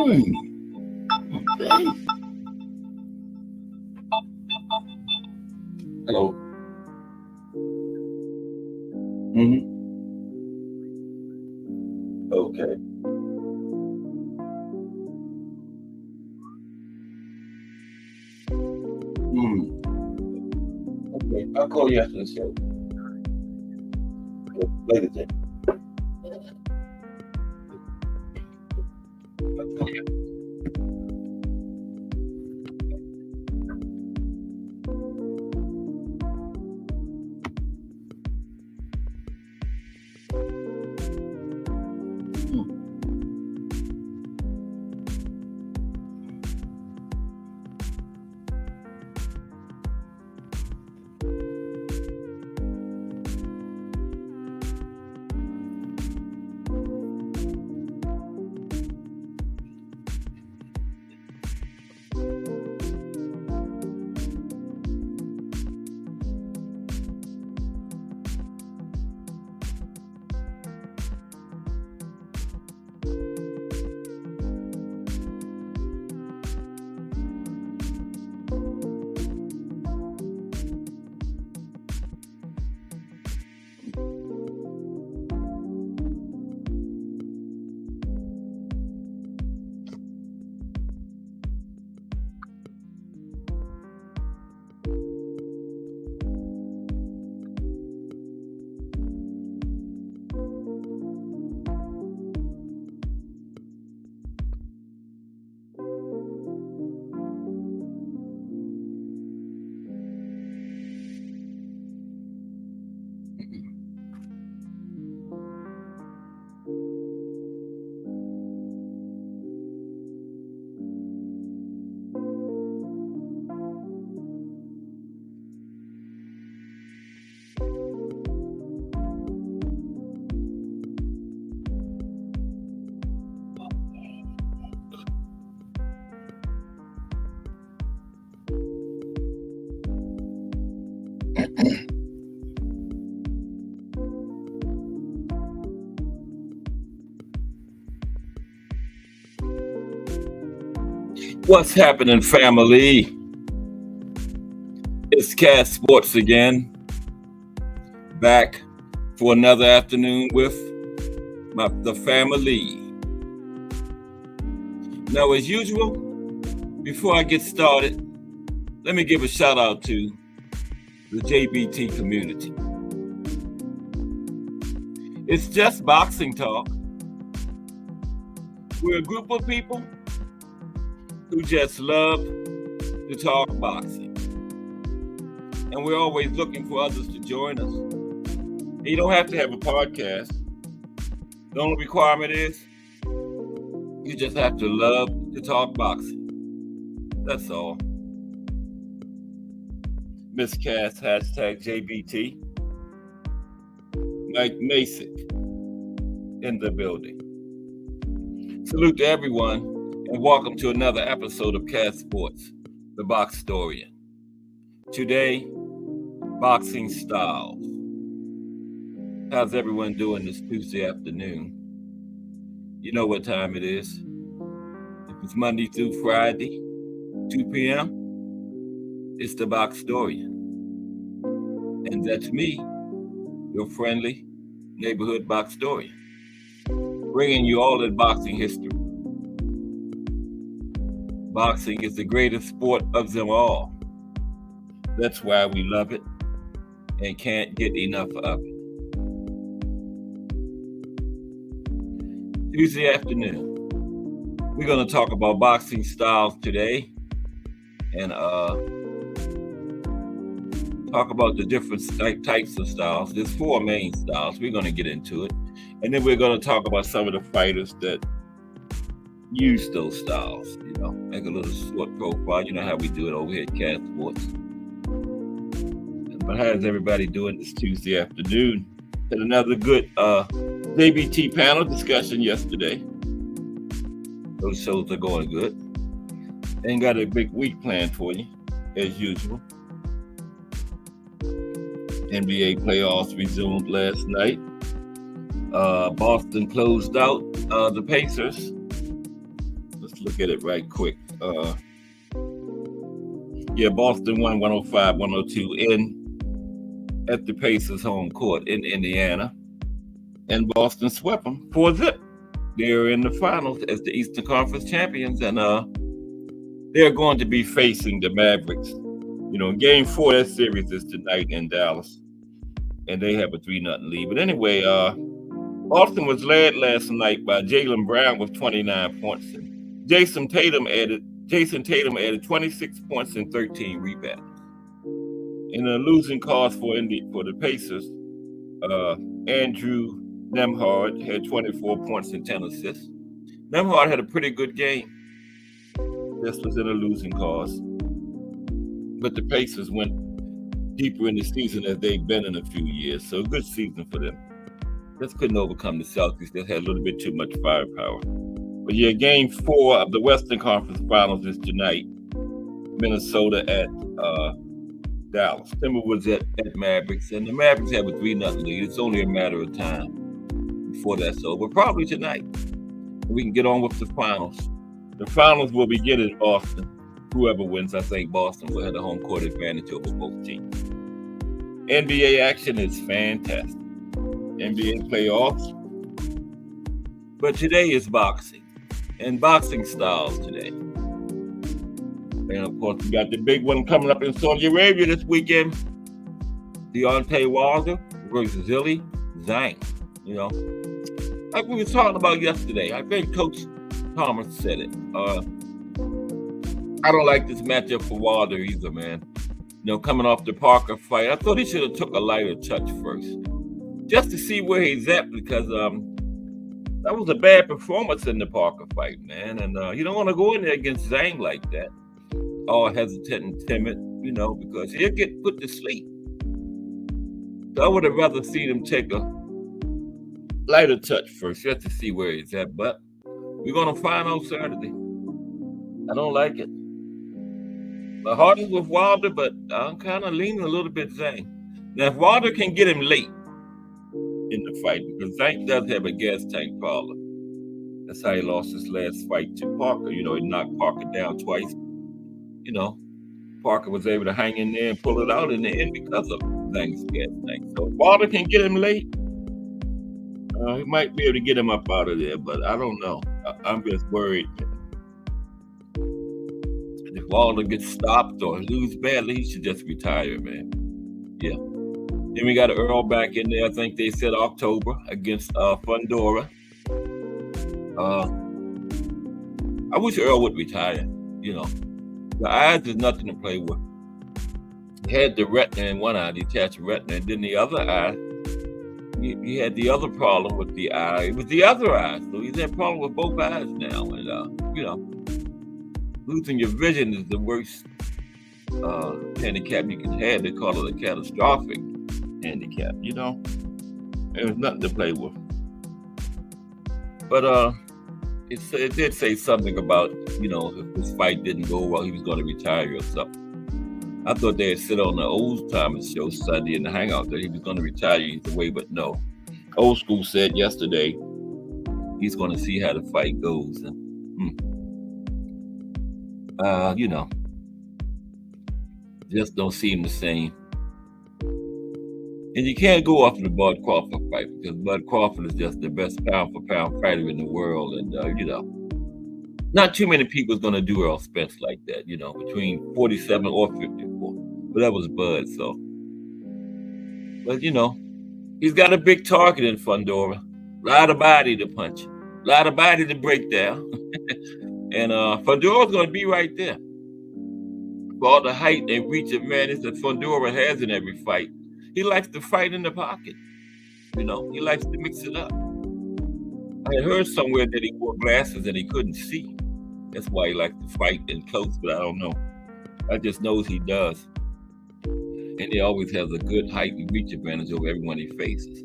Okay. Hello. Okay. Okay. I'll call you after the show. Okay. Later, Jay. I'll call you. What's happening, family? It's Cat Sports again, back for another afternoon with the family. Now, as usual, before I get started, let me give a shout out to the JBT community. It's just boxing talk. We're a group of people who just love to talk boxing. And we're always looking for others to join us. And you don't have to have a podcast. The only requirement is you just have to love to talk boxing. That's all. Miss Cass, #JBT. Mike Masick in the building. Salute to everyone and welcome to another episode of Cat Sports, the Boxstorian. Today, boxing styles. How's everyone doing this Tuesday afternoon? You know what time it is. If it's Monday through Friday, 2 p.m., it's the Boxstorian. And that's me, your friendly neighborhood Boxstorian, bringing you all that boxing history. Boxing is the greatest sport of them all. That's why we love it and can't get enough of it. Tuesday afternoon, we're going to talk about boxing styles today and talk about the different types of styles. There's 4 main styles. We're going to get into it. And then we're going to talk about some of the fighters that use those styles, make a little short profile. You know how we do it over here at Cat Sports. But how's everybody doing this Tuesday afternoon? Had another good JBT panel discussion yesterday. Those shows are going good. And got a big week planned for you, as usual. NBA playoffs resumed last night. Boston closed out the Pacers. Let's look at it right quick. Boston won 105-102 at the Pacers home court in Indiana. And Boston swept them 4-0. They're in the finals as the Eastern Conference champions, and they're going to be facing the Mavericks. Game 4 of that series is tonight in Dallas, and they have a 3-0 lead. But anyway, Boston was led last night by Jaylen Brown with 29 points. And Jason Tatum added 26 points and 13 rebounds. In a losing cause for the Pacers, Andrew Nembhard had 24 points and 10 assists. Nembhard had a pretty good game. This was in a losing cause. But the Pacers went deeper in the season as they've been in a few years. So a good season for them. Just couldn't overcome the Celtics. They had a little bit too much firepower. But game 4 of the Western Conference Finals is tonight. Minnesota at Dallas. Timberwolves at Mavericks. And the Mavericks have a 3-0 lead. It's only a matter of time before that's over. Probably tonight. We can get on with the finals. The finals will begin in Boston. Whoever wins, I think Boston will have the home court advantage over both teams. NBA action is fantastic. NBA playoffs. But today is boxing. And boxing styles today. And of course, we got the big one coming up in Saudi Arabia this weekend. Deontay Wilder versus Zhilei Zhang. Like we were talking about yesterday. I think Coach Thomas said it. I don't like this matchup for Wilder either, man. Coming off the Parker fight, I thought he should have took a lighter touch first, just to see where he's at, because that was a bad performance in the Parker fight, man. And you don't want to go in there against Zhang like that, all hesitant and timid, because he'll get put to sleep. So I would have rather seen him take a lighter touch first, just to see where he's at. But we're going to find out Saturday. I don't like it. My heart is with Wilder, but I'm kind of leaning a little bit Zhang. Now, if Wilder can get him late in the fight, because Zhang does have a gas tank problem. That's how he lost his last fight to Parker. He knocked Parker down twice. Parker was able to hang in there and pull it out in the end because of Zhang's gas tank. So if Wilder can get him late, he might be able to get him up out of there, but I don't know. I'm just worried. If Wilder gets stopped or lose badly, he should just retire, man. Yeah. Then we got Earl back in there. I think they said October against Fundora. I wish Earl would retire. The eyes is nothing to play with. He had the retina in one eye, detached retina, and then the other eye, he had the other problem with the eye. It was the other eye, so he's had a problem with both eyes now. And losing your vision is the worst handicap you can have. They call it a catastrophic handicap. There's nothing to play with. But it did say something about, if this fight didn't go well, he was going to retire or something. I thought they had said on the Old Timers show Sunday in the Hangout that he was going to retire either way, but no. Old School said yesterday he's going to see how the fight goes. And, just don't seem the same. And you can't go off the Bud Crawford fight, because Bud Crawford is just the best pound-for-pound fighter in the world. And, not too many people is going to do Earl Spence like that, between 47 or 54. But that was Bud, so. But, he's got a big target in Fundora. A lot of body to punch. A lot of body to break down. And Fundora's going to be right there. For all the height and reach of madness that Fundora has in every fight, he likes to fight in the pocket. He likes to mix it up. I heard somewhere that he wore glasses and he couldn't see. That's why he likes to fight in close, but I don't know. I just knows he does. And he always has a good height and reach advantage over everyone he faces.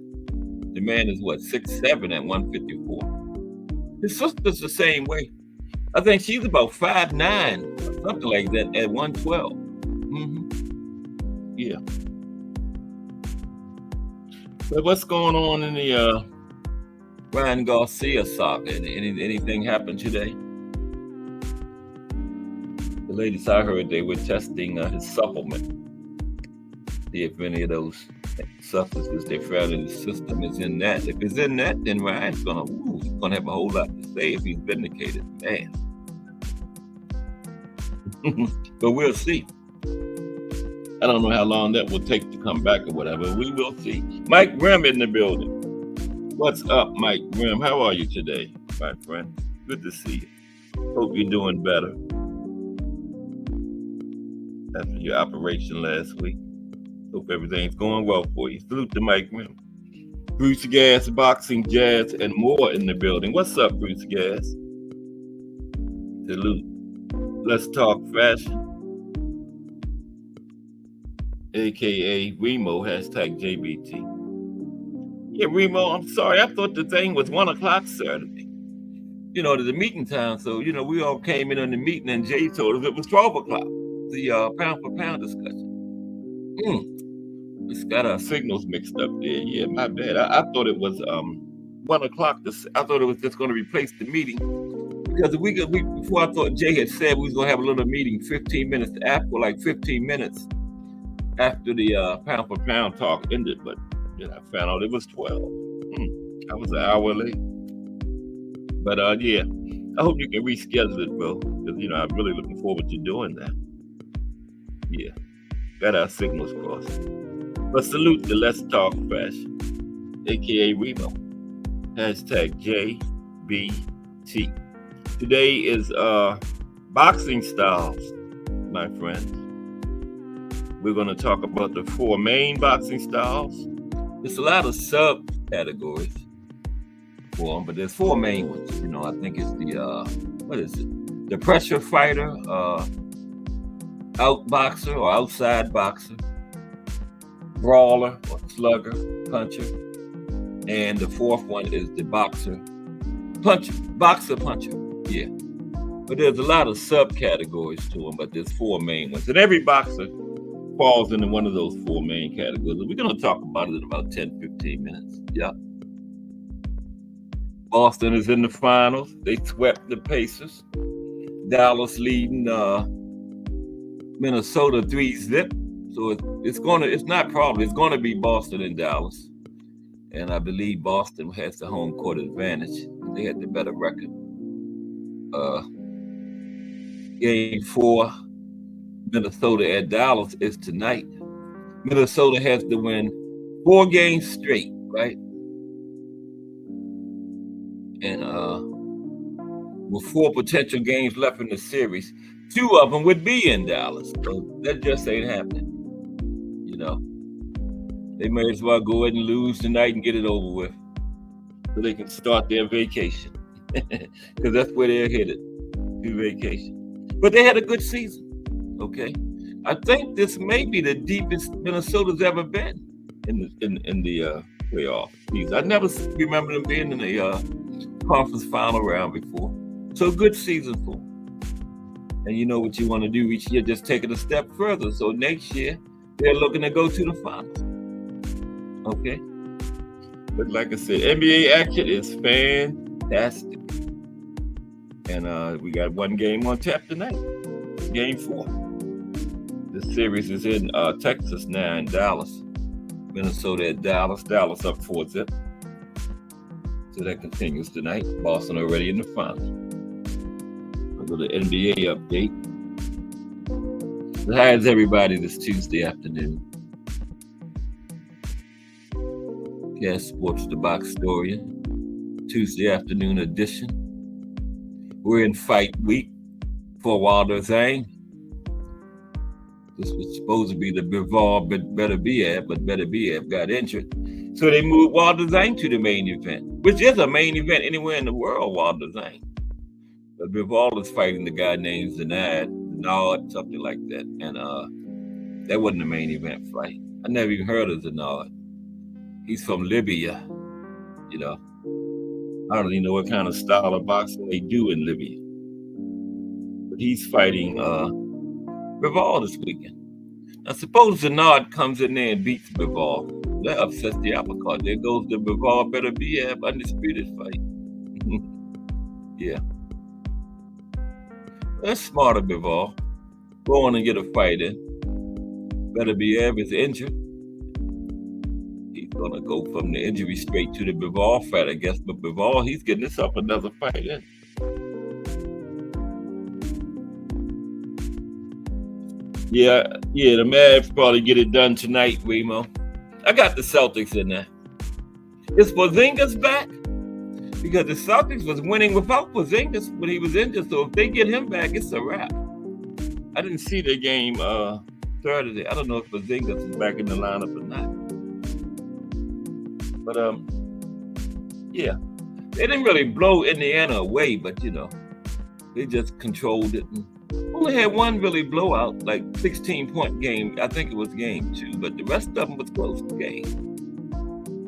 The man is 6'7" at 154. His sister's the same way. I think she's about 5'9", or something like that, at 112. Yeah. But what's going on in the Ryan Garcia saga? Anything happened today? The latest I heard, they were testing his supplement. See if any of those substances they found in his system is in that. If it's in that, then Ryan's gonna have a whole lot to say if he's vindicated. Man. But we'll see. I don't know how long that will take to come back or whatever. We will see. Mike Grimm in the building. What's up, Mike Grimm? How are you today, my friend? Good to see you. Hope you're doing better after your operation last week. Hope everything's going well for you. Salute to Mike Grimm. Bruce Gas, boxing, jazz, and more in the building. What's up, Bruce Gas? Salute. Let's talk fashion. AKA Remo, hashtag JBT. Yeah, Remo, I'm sorry. I thought the thing was 1 o'clock Saturday. You know, there's a meeting time. So, you know, we all came in on the meeting and Jay told us it was 12 o'clock. The pound for pound discussion. It's got our signals mixed up there. Yeah, my bad. I thought it was 1 o'clock. I thought it was just going to replace the meeting. Because a week before, I thought Jay had said we was going to have a little meeting 15 minutes after, like 15 minutes after the pound for pound talk ended. But then I found out it was 12. I was an hour late. But yeah, I hope you can reschedule it, bro. Because, you know, I'm really looking forward to doing that. Yeah, got our signals crossed. But salute to Let's Talk Fashion, AKA Remo, hashtag JBT. Today is boxing styles, my friends. We're going to talk about the 4 main boxing styles. There's a lot of subcategories for them, but there's 4 main ones. You know, I think it's the the pressure fighter, out boxer or outside boxer, brawler or slugger, puncher, and the 4th one is the boxer puncher. Yeah, but there's a lot of subcategories to them, but there's 4 main ones, and every boxer falls into one of those 4 main categories. We're going to talk about it in about 10-15 minutes. Yeah. Boston is in the finals. They swept the Pacers. Dallas leading Minnesota 3-0. So it's going to be Boston and Dallas. And I believe Boston has the home court advantage. They had the better record. Game 4, Minnesota at Dallas is tonight. Minnesota has to win 4 games straight, right? And with 4 potential games left in the series, 2 of them would be in Dallas. So that just ain't happening. You know, they may as well go ahead and lose tonight and get it over with so they can start their vacation. Because that's where they're headed, to vacation. But they had a good season, okay? I think this may be the deepest Minnesota's ever been in the playoff season. I never remember them being in the conference final round before. So good season for them. And you know what you want to do each year, just take it a step further. So next year, they're looking to go to the finals. Okay? But like I said, NBA action is fantastic. And we got 1 game on tap tonight. Game 4. The series is in Texas now in Dallas. Minnesota at Dallas. Dallas up 4-0. So that continues tonight. Boston already in the finals. I'll go to the NBA update. How is everybody this Tuesday afternoon? Cast Sports, the Box Historian. Tuesday afternoon edition. We're in fight week for Wilder Zhang. This was supposed to be the Bivol Beterbiev, but Beterbiev got injured. So they moved Wilder Zhang to the main event, which is a main event anywhere in the world, Wilder Zhang. But Bivol is fighting the guy named Zenard, something like that. And that wasn't the main event fight. I never even heard of Zenard. He's from Libya, you know. I don't even know what kind of style of boxing they do in Libya. But he's fighting Bivol this weekend. Now, suppose Zenard comes in there and beats Bivol. That upsets the apple cart. There goes the Bivol Beterbiev undisputed fight. Yeah. That's smart of Bivol. go on and get a fight in. Better be if it's injured. He's gonna go from the injury straight to the Bivol fight, I guess. But Bivol, he's getting himself another fight in. Yeah, the Mavs probably get it done tonight, Remo. I got the Celtics in there. Is Porzingis back? Because the Celtics was winning without Porzingis when he was injured. So if they get him back, it's a wrap. I didn't see the game Saturday. I don't know if Porzingis is back in the lineup or not. But yeah, they didn't really blow Indiana away, but they just controlled it. And only had one really blowout, like 16-point game. I think it was game 2, but the rest of them was close game.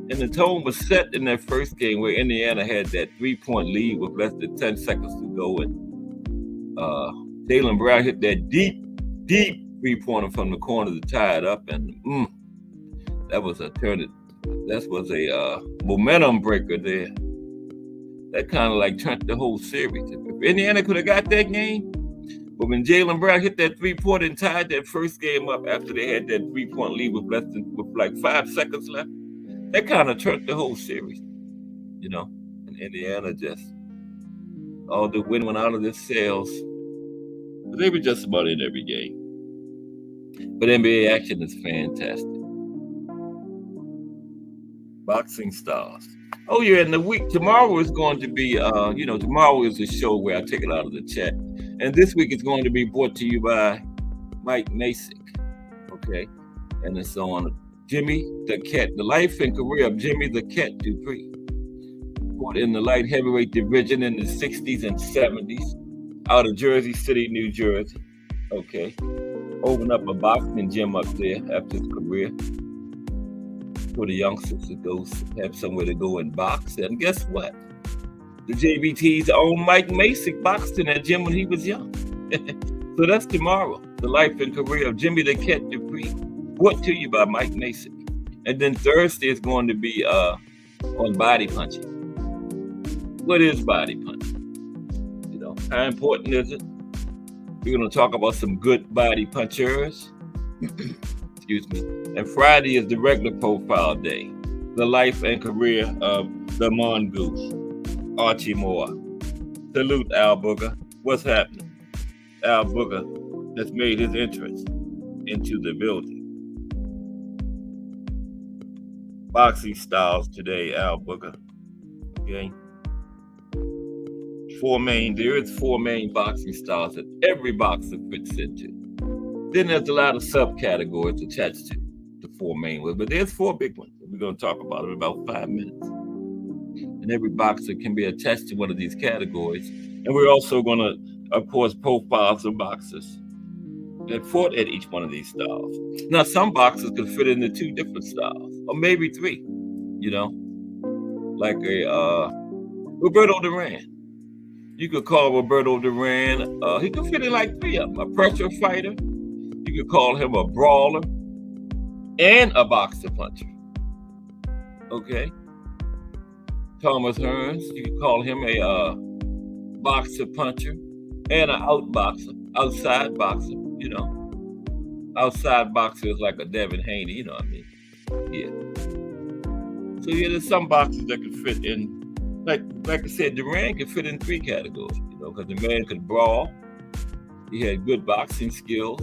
And the tone was set in that first game where Indiana had that 3-point lead with less than 10 seconds to go, and Jaylen Brown hit that deep 3-pointer from the corner to tie it up, and that was a momentum breaker there. That kind of like turned the whole series. If Indiana could have got that game, but when Jaylen Brown hit that 3-pointer and tied that first game up after they had that 3-point lead with like 5 seconds left, that kind of turned the whole series. And Indiana just all the wind went out of their sails. But they were just about in every game. But NBA action is fantastic. Boxing stars. Oh yeah, and the week tomorrow is going to be tomorrow is a show where I take it out of the chat. And this week is going to be brought to you by Mike Masick. Okay. And it's on Jimmy the Cat, the life and career of Jimmy the Cat Dupree. Fought in the light heavyweight division in the 60s and 70s out of Jersey City, New Jersey. Okay. Opened up a boxing gym up there after his career for the youngsters to go have somewhere to go and box. And guess what? The JBT's own Mike Masick boxed in that gym when he was young. So that's tomorrow. The life and career of Jimmy the Cat Dupree. Brought to you by Mike Masick. And then Thursday is going to be on body punching. What is body punching? How important is it? We're going to talk about some good body punchers. Excuse me. And Friday is the regular profile day. The life and career of the Mongoose, Archie Moore. Salute Al Booger. What's happening? Al Booger has made his entrance into the building. Boxing styles today, Al Booger. Okay. There is 4 main boxing styles that every boxer fits into. Then there's a lot of subcategories attached to the 4 main ones, but there's 4 big ones. We're going to talk about it in about 5 minutes. And every boxer can be attached to one of these categories. And we're also going to, of course, profile some boxers that fought at each one of these styles. Now, some boxers could fit into 2 different styles, or maybe 3, like a Roberto Duran. You could call Roberto Duran, he could fit in like 3 of them. A pressure fighter, you could call him a brawler, and a boxer puncher. Okay? Thomas Hearns, you could call him a boxer puncher and an outside boxer, Outside boxer is like a Devin Haney, you know what I mean? Yeah. So yeah, there's some boxers that could fit in. Like I said, Duran could fit in 3 categories, because the man could brawl. He had good boxing skills.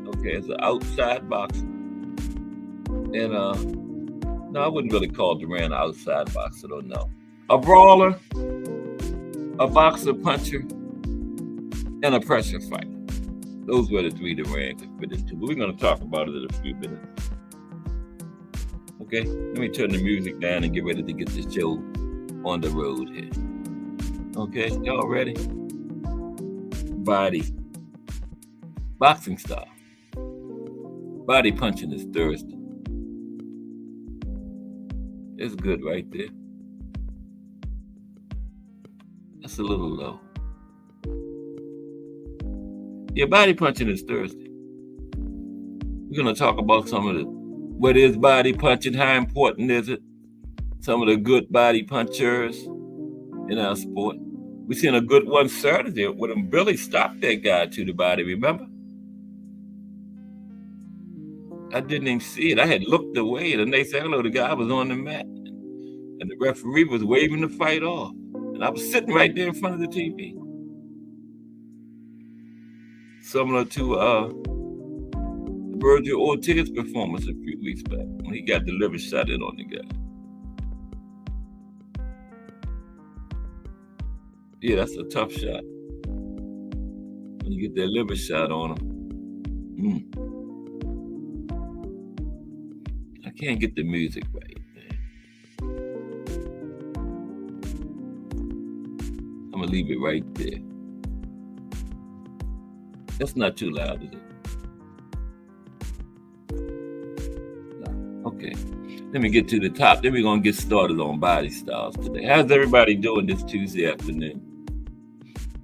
Okay, as an outside boxer. And no, I wouldn't really call Duran an outside boxer, though, no. A brawler, a boxer puncher, and a pressure fighter. Those were the 3 Duran could fit into. But we're going to talk about it in a few minutes. Okay, let me turn the music down and get ready to get this show on the road here. Okay, y'all ready? Boxing style. Body punching is Thursday. It's good right there. That's a little low. Yeah, body punching is Thursday. We're going to talk about some of what is body punching, how important is it? Some of the good body punchers in our sport. We seen a good one Saturday when Billy stopped that guy to the body, remember? I didn't even see it. I had looked away. The next thing I know, the guy was on the mat. And the referee was waving the fight off. And I was sitting right there in front of the TV. Similar to Virgil Ortiz performance a few weeks back when he got the liver shot in on the guy. Yeah, that's a tough shot. When you get that liver shot on him. I can't get the music right, man. I'm gonna leave it right there. That's not too loud, is it? No. Okay. Let me get to the top. Then we're gonna get started on body styles today. How's everybody doing this Tuesday afternoon?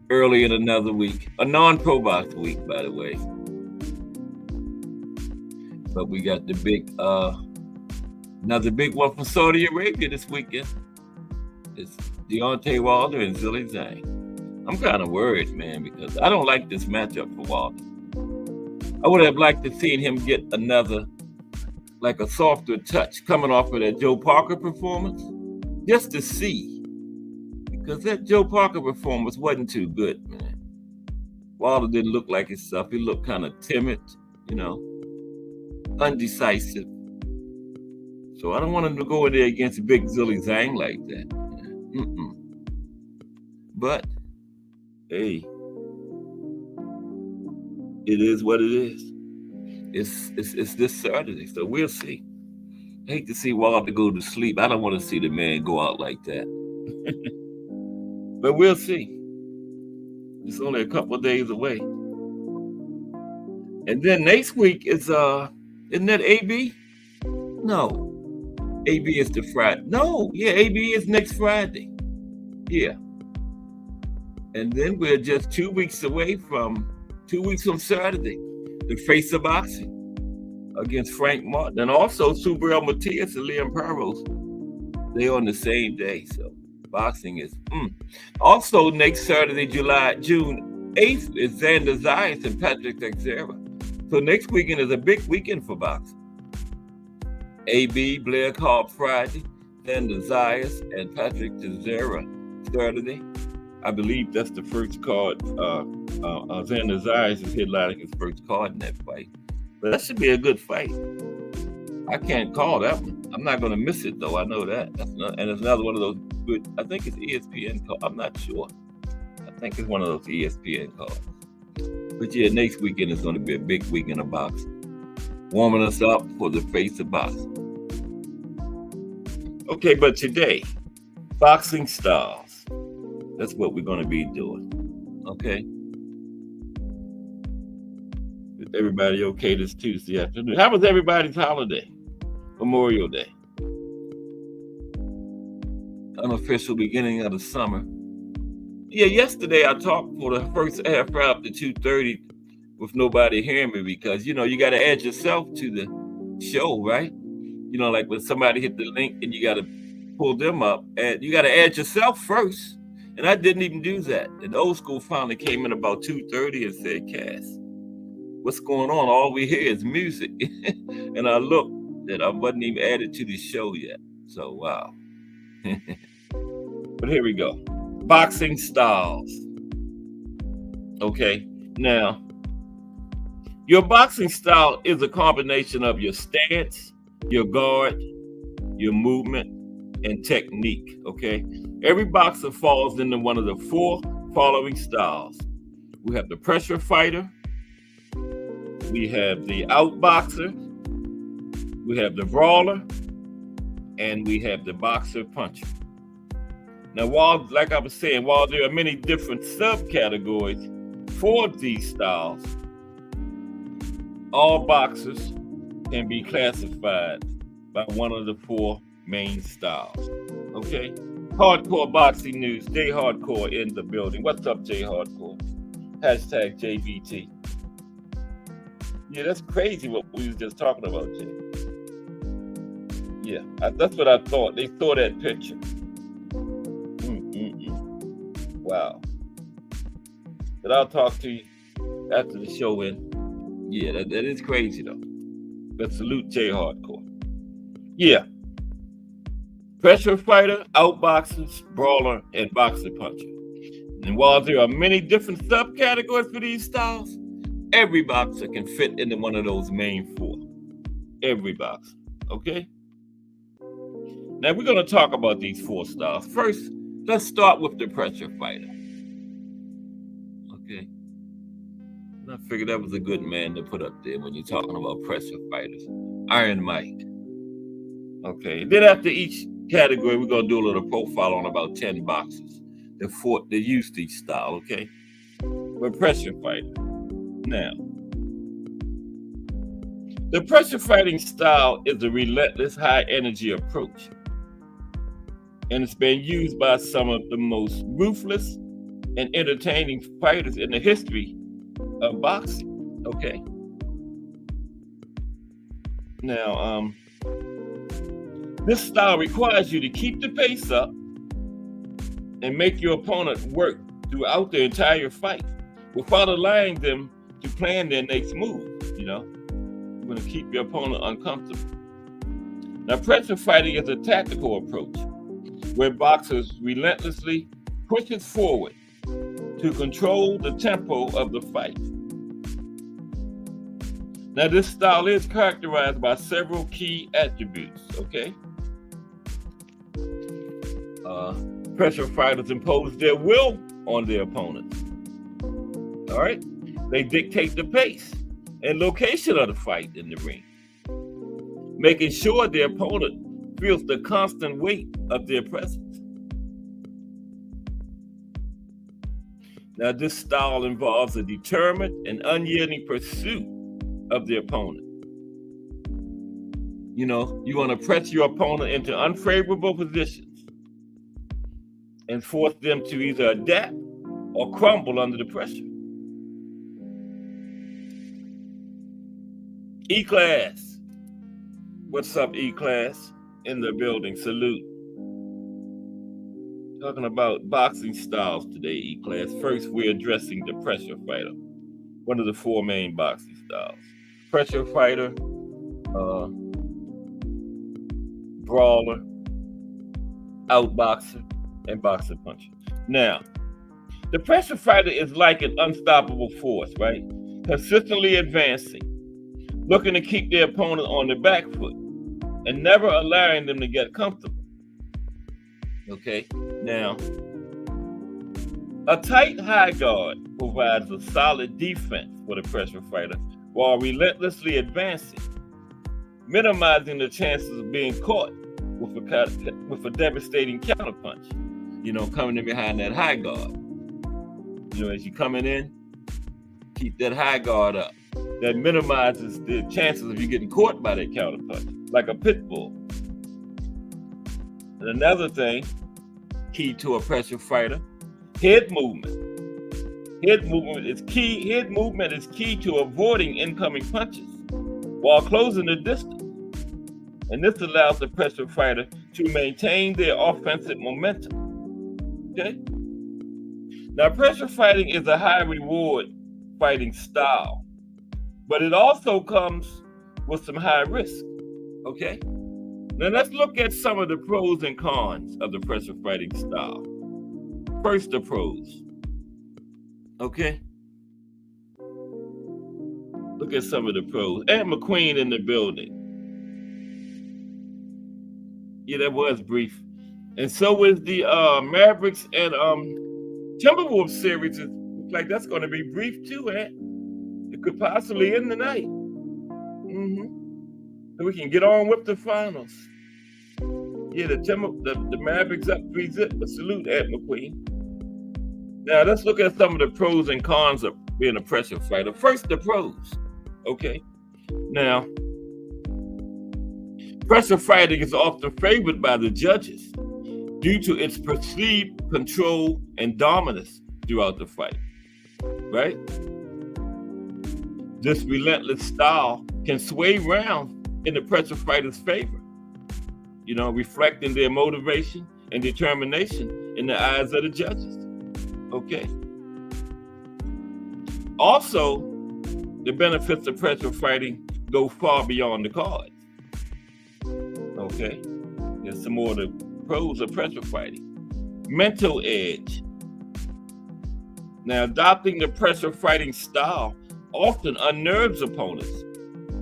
Early in another week. A non-pro box week, by the way. But we got the big another big one from Saudi Arabia this weekend. It's Deontay Wilder and Zhilei Zhang. I'm kind of worried, man, because I don't like this matchup for Wilder. I would have liked to seen him get another, like a softer touch coming off of that Joe Parker performance, just to see, because that Joe Parker performance wasn't too good, man. Wilder didn't look like himself. He looked kind of timid, undecisive. So I don't want him to go in there against big Zhilei Zhang like that. But, hey, it is what it is. It's this Saturday, so we'll see. I hate to see Wilder go to sleep. I don't want to see the man go out like that. But we'll see. It's only a couple of days away. And then next week is, isn't that AB? No. AB is the Friday. No, yeah, AB is next Friday. Yeah. And then we're just 2 weeks from Saturday, the Face of Boxing against Frank Martin. And also Subriel Matias and Liam Perros. They're on the same day. So boxing is. Also next Saturday, June 8th, is Xander Zayas and Patrick Teixeira. So next weekend is a big weekend for boxing. AB, Blair Cobb Friday, Xander Zayas, and Patrick Teixeira Saturday. I believe that's the first card. Xander Zayas is headlining his first card in that fight. But that should be a good fight. I can't call that one. I'm not going to miss it, though. I know that. And it's another one of those good, I think it's ESPN call. I'm not sure. I think it's one of those ESPN calls. But yeah, next weekend is going to be a big weekend of boxing. Warming us up for the Face of Boxing. Okay, but today, boxing styles. That's what we're going to be doing. Okay? Is everybody okay this Tuesday afternoon? How was everybody's holiday? Memorial Day. Unofficial beginning of the summer. Yeah, yesterday I talked for the first half hour up to 2:30 with nobody hearing me because, you got to add yourself to the show, right? Like when somebody hit the link and you got to pull them up, and you got to add yourself first. And I didn't even do that. And the old school finally came in about 2:30 and said, Cass, what's going on? All we hear is music. And I looked and I wasn't even added to the show yet. So, wow. But here we go. Boxing styles. Okay. Now, your boxing style is a combination of your stance, your guard, your movement, and technique, okay? Every boxer falls into one of the four following styles. We have the pressure fighter, we have the outboxer, we have the brawler, and we have the boxer puncher. Now, like I was saying, while there are many different subcategories for these styles, all boxers can be classified by one of the four main styles. Okay? Hardcore Boxing News. Jay Hardcore in the building. What's up, Jay Hardcore? Hashtag JBT. Yeah, that's crazy what we was just talking about, Jay. Yeah, that's what I thought. They saw that picture. Wow. But I'll talk to you after the show. And yeah, that is crazy though. But salute Jay Hardcore. Yeah. Pressure fighter, outboxer, brawler, and boxer puncher. And while there are many different subcategories for these styles, every boxer can fit into one of those main four. Every boxer. Okay? Now we're going to talk about these four styles. First, let's start with the pressure fighter. Okay. I figured that was a good man to put up there when you're talking about pressure fighters. Iron Mike. Okay. Then after each category, we're going to do a little profile on about 10 boxers that use these style, okay? But pressure fighter. Now, the pressure fighting style is a relentless high energy approach. And it's been used by some of the most ruthless and entertaining fighters in the history of boxing, okay? Now, this style requires you to keep the pace up and make your opponent work throughout the entire fight without allowing them to plan their next move, you know? You're going to keep your opponent uncomfortable. Now, pressure fighting is a tactical approach where boxers relentlessly pushes forward to control the tempo of the fight. Now, this style is characterized by several key attributes, okay? Pressure fighters impose their will on their opponents. All right? They dictate the pace and location of the fight in the ring, making sure their opponent feels the constant weight of their presence. Now, this style involves a determined and unyielding pursuit of the opponent. You know, you want to press your opponent into unfavorable positions and force them to either adapt or crumble under the pressure. E-Class. What's up, E-Class? In the building, salute. Talking about boxing styles today, E-Class. First, we're addressing the pressure fighter, one of the four main boxing styles. Pressure fighter, brawler, outboxer, and boxer puncher. Now, the pressure fighter is like an unstoppable force, right? Consistently advancing, looking to keep their opponent on the back foot and never allowing them to get comfortable. Okay, now, a tight high guard provides a solid defense for the pressure fighter while relentlessly advancing, minimizing the chances of being caught with a devastating counterpunch, you know, coming in behind that high guard. You know, as you're coming in, keep that high guard up. That minimizes the chances of you getting caught by that counterpunch, like a pit bull. And another thing, key to a pressure fighter, head movement. Head movement is key. Head movement is key to avoiding incoming punches while closing the distance. And this allows the pressure fighter to maintain their offensive momentum. Okay? Now, pressure fighting is a high reward fighting style, but it also comes with some high risk. Okay? Now, let's look at some of the pros and cons of the pressure fighting style. First, the pros. Okay? Look at some of the pros. Ant McQueen in the building. Yeah, that was brief. And so is the Mavericks and Timberwolves series. It looks like that's going to be brief too, Ant. It could possibly end the night. So we can get on with the finals. Yeah, the Mavericks up 3-0, but salute Ant McQueen. Now let's look at some of the pros and cons of being a pressure fighter. First, the pros. Okay. Now, pressure fighting is often favored by the judges due to its perceived control and dominance throughout the fight, right? This relentless style can sway rounds in the pressure fighter's favor, you know, reflecting their motivation and determination in the eyes of the judges. Okay. Also, the benefits of pressure fighting go far beyond the cards. Okay. There's some more of the pros of pressure fighting. Mental edge. Now, adopting the pressure fighting style often unnerves opponents.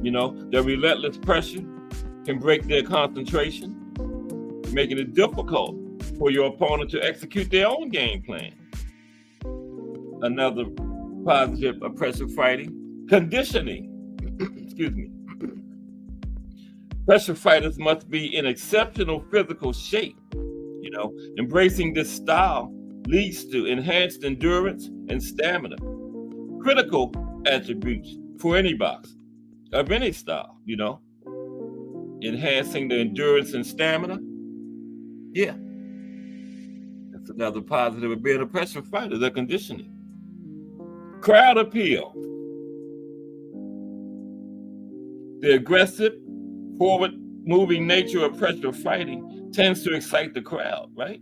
The relentless pressure can break their concentration, making it difficult for your opponent to execute their own game plan. Another positive of pressure fighting, conditioning. Excuse me. Pressure fighters must be in exceptional physical shape. Embracing this style leads to enhanced endurance and stamina, critical attributes for any boxer of any style. Enhancing the endurance and stamina. Yeah, that's another positive of being a pressure fighter, the conditioning. Crowd appeal. The aggressive, forward-moving nature of pressure fighting tends to excite the crowd, right?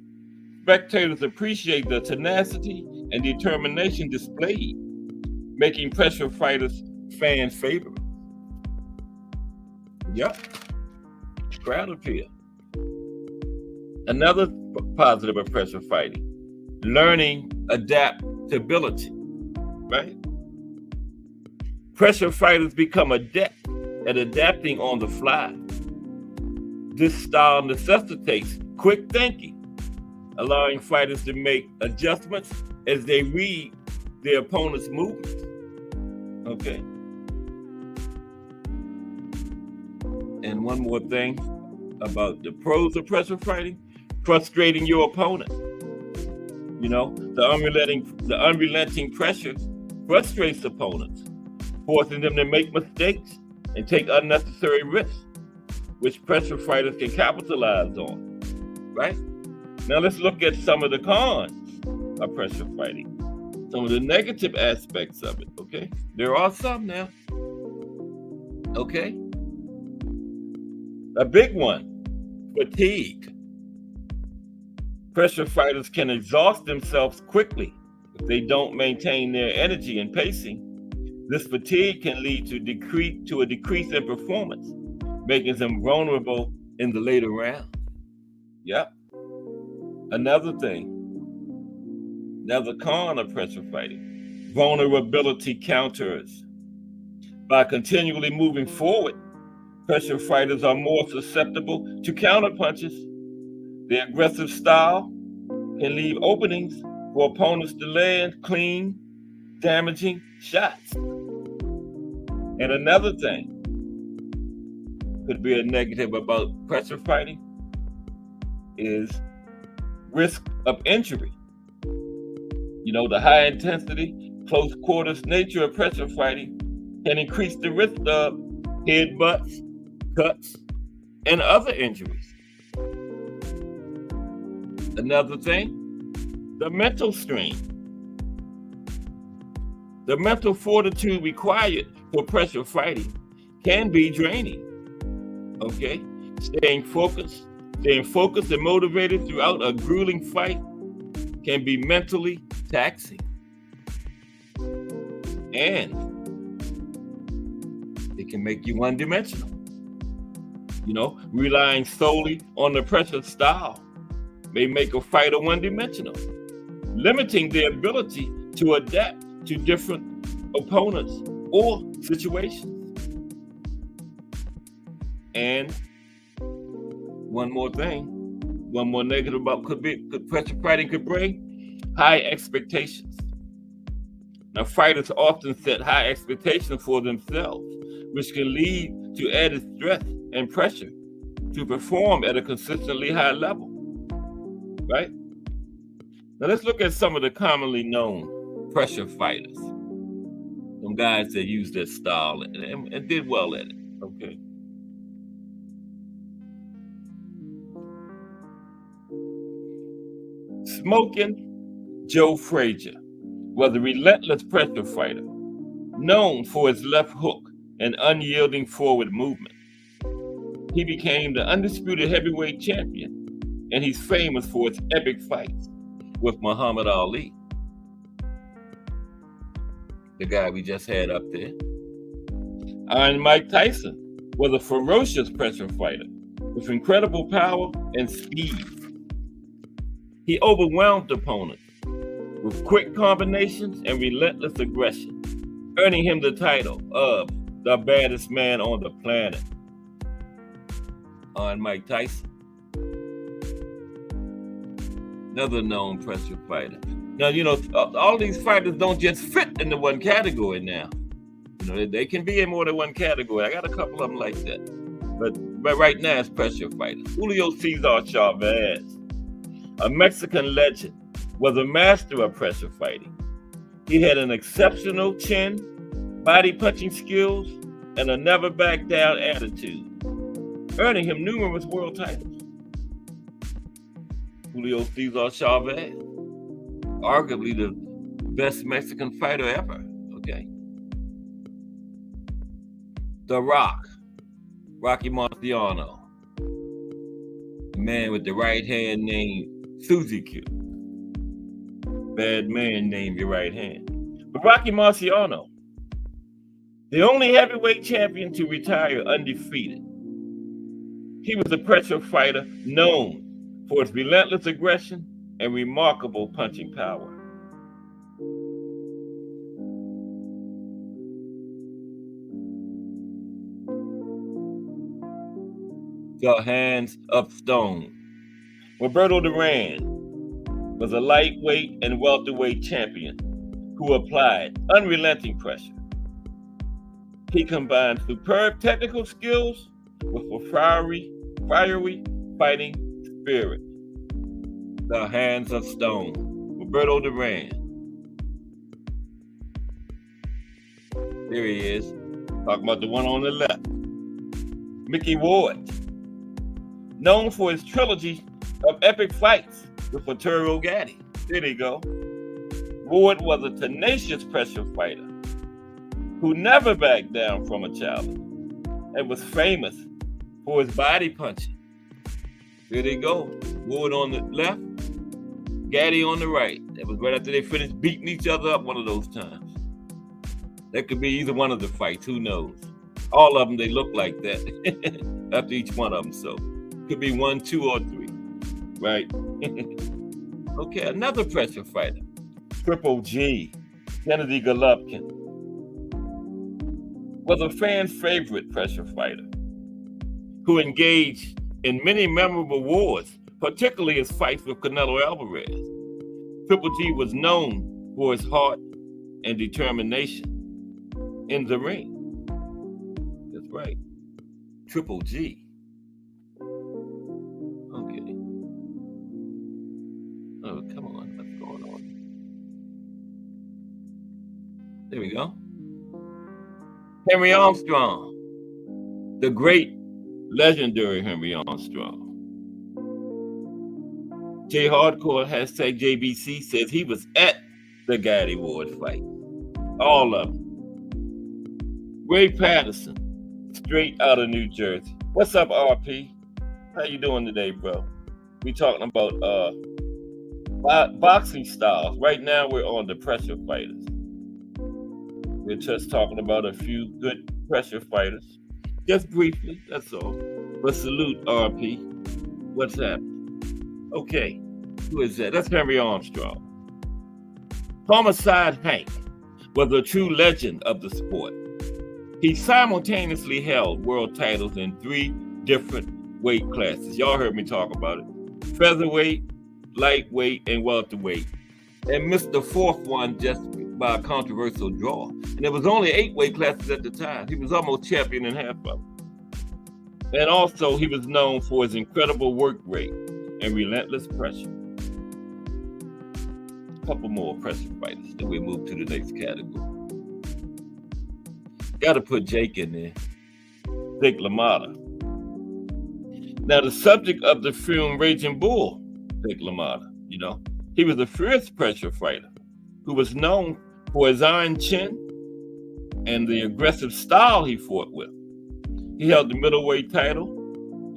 Spectators appreciate the tenacity and determination displayed, making pressure fighters fan favorites. Yep. Crowd appeal. Another positive of pressure fighting, learning adaptability, right? Pressure fighters become adept at adapting on the fly. This style necessitates quick thinking, allowing fighters to make adjustments as they read their opponent's movements. Okay. And one more thing about the pros of pressure fighting, frustrating your opponent. The unrelenting pressure frustrates opponents, forcing them to make mistakes and take unnecessary risks, which pressure fighters can capitalize on, right? Now let's look at some of the cons of pressure fighting, some of the negative aspects of it, okay? There are some now, okay? A big one, fatigue. Pressure fighters can exhaust themselves quickly if they don't maintain their energy and pacing. This fatigue can lead to a decrease in performance, making them vulnerable in the later rounds. Yep. Another con of pressure fighting, vulnerability counters. By continually moving forward, pressure fighters are more susceptible to counter punches. Their aggressive style can leave openings for opponents to land clean, damaging shots. And another thing could be a negative about pressure fighting is risk of injury. The high intensity, close quarters nature of pressure fighting can increase the risk of headbutts, cuts, and other injuries. Another thing, the mental strain. The mental fortitude required for pressure fighting can be draining. Okay? Staying focused and motivated throughout a grueling fight can be mentally taxing. And it can make you one-dimensional. Relying solely on the pressure style may make a fighter one-dimensional, limiting their ability to adapt to different opponents or situations. And one more negative about pressure fighting could bring high expectations. Now, fighters often set high expectations for themselves, which can lead to added stress and pressure to perform at a consistently high level. Right? Now let's look at some of the commonly known pressure fighters. Some guys that use this style and did well at it. Okay. Smoking Joe Frazier was a relentless pressure fighter, known for his left hook and unyielding forward movement. He became the undisputed heavyweight champion, and he's famous for his epic fights with Muhammad Ali. the guy we just had up there. Iron Mike Tyson was a ferocious pressure fighter with incredible power and speed. He overwhelmed opponents with quick combinations and relentless aggression, earning him the title of the baddest man on the planet. Iron Mike Tyson, another known pressure fighter. Now, all these fighters don't just fit into one category now. They can be in more than one category. I got a couple of them like that. But right now, it's pressure fighters. Julio Cesar Chavez, a Mexican legend, was a master of pressure fighting. He had an exceptional chin, body punching skills, and a never back down attitude, earning him numerous world titles. Julio Cesar Chavez, arguably the best Mexican fighter ever, okay? The Rock, Rocky Marciano, the man with the right hand named Suzy Q. Bad man, name your right hand. But Rocky Marciano, the only heavyweight champion to retire undefeated. He was a pressure fighter known for his relentless aggression and remarkable punching power. The Hands of Stone. Roberto Duran was a lightweight and welterweight champion who applied unrelenting pressure. He combined superb technical skills with a fiery fighting spirit. The Hands of Stone. Roberto Duran. There he is. Talking about the one on the left. Mickey Ward. Known for his trilogy of epic fights with Arturo Gatti. There they go. Ward was a tenacious pressure fighter who never backed down from a challenge and was famous for his body punching. There they go. Ward on the left, Gatti on the right. That was right after they finished beating each other up one of those times. That could be either one of the fights, who knows? All of them, they look like that after each one of them, so. Could be 1, 2, or 3, right? Okay, another pressure fighter, Triple G, Kennedy Golovkin, was a fan favorite pressure fighter who engaged in many memorable wars, particularly his fights with Canelo Alvarez. Triple G was known for his heart and determination in the ring. That's right, Triple G. Oh, come on. What's going on? There we go. Henry Armstrong. The great, legendary Henry Armstrong. J Hardcore hashtag JBC says he was at the Gatti Ward fight. All of them. Ray Patterson, straight out of New Jersey. What's up, RP? How you doing today, bro? We talking about boxing styles. Right now, we're on the pressure fighters. We're just talking about a few good pressure fighters. Just briefly, that's all. But salute, RP. What's happening? Okay, who is that? That's Henry Armstrong. Homicide Hank was a true legend of the sport. He simultaneously held world titles in 3 different weight classes. Y'all heard me talk about it. Featherweight, lightweight, and welterweight, and missed the 4th one just by a controversial draw. And there was only 8 weight classes at the time. He was almost champion in half of them. And also, he was known for his incredible work rate and relentless pressure. A couple more pressure fighters, then we move to the next category. Got to put Jake in there. Jake LaMotta. Now, the subject of the film Raging Bull, Jake LaMotta, he was a fierce pressure fighter who was known for his iron chin and the aggressive style he fought with. He held the middleweight title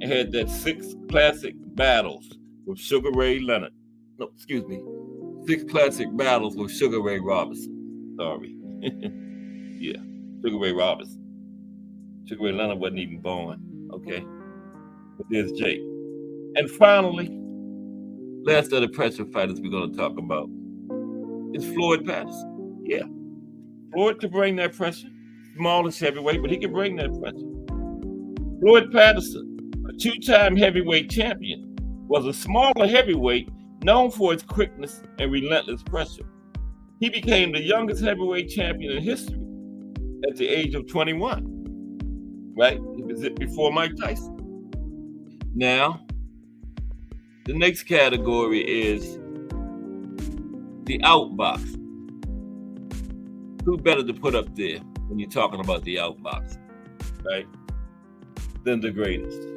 and had that 6 classic battles with Sugar Ray Leonard. 6 classic battles with Sugar Ray Robinson. Sorry. Yeah, Sugar Ray Roberts. Sugar Ray Leonard wasn't even born. Okay, but there's Jake. And finally, last of the pressure fighters we're going to talk about is Floyd Patterson. Yeah, Floyd can bring that pressure. Smallest heavyweight, but he can bring that pressure. Floyd Patterson, a two-time heavyweight champion, was a smaller heavyweight known for its quickness and relentless pressure. He became the youngest heavyweight champion in history at the age of 21. Right? He was it before Mike Tyson. Now, the next category is the outbox. Who better to put up there when you're talking about the outbox, right? Than the greatest.